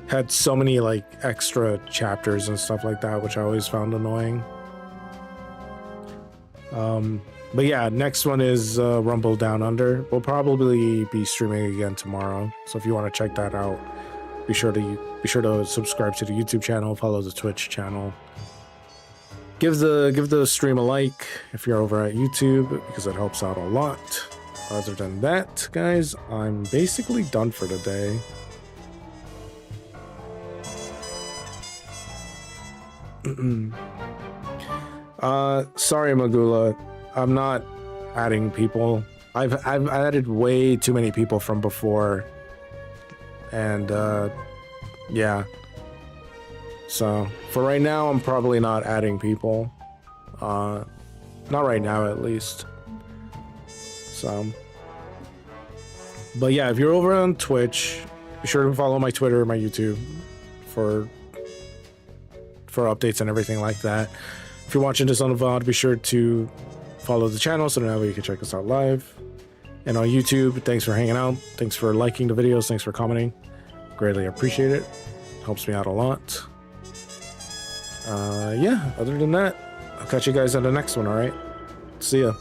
had so many, like, extra chapters and stuff like that, which I always found annoying. But yeah, next one is Rumble Down Under. We'll probably be streaming again tomorrow, so if you want to check that out, be sure to subscribe to the YouTube channel, follow the Twitch channel. Give the stream a like if you're over at YouTube, because it helps out a lot. Other than that, guys, I'm basically done for the day. Sorry, Magula. I'm not adding people. I've added way too many people from before. And, yeah. So, for right now, I'm probably not adding people. Not right now, at least. So, but yeah, if you're over on Twitch, Be sure to follow my Twitter, my YouTube for updates and everything like that. If you're watching this on the VOD, be sure to follow the channel so that way you can check us out live. And on YouTube, thanks for hanging out. Thanks for liking the videos. Thanks for commenting. Greatly appreciate it. Helps me out a lot. Yeah, other than that, I'll catch you guys on the next one, alright? See ya.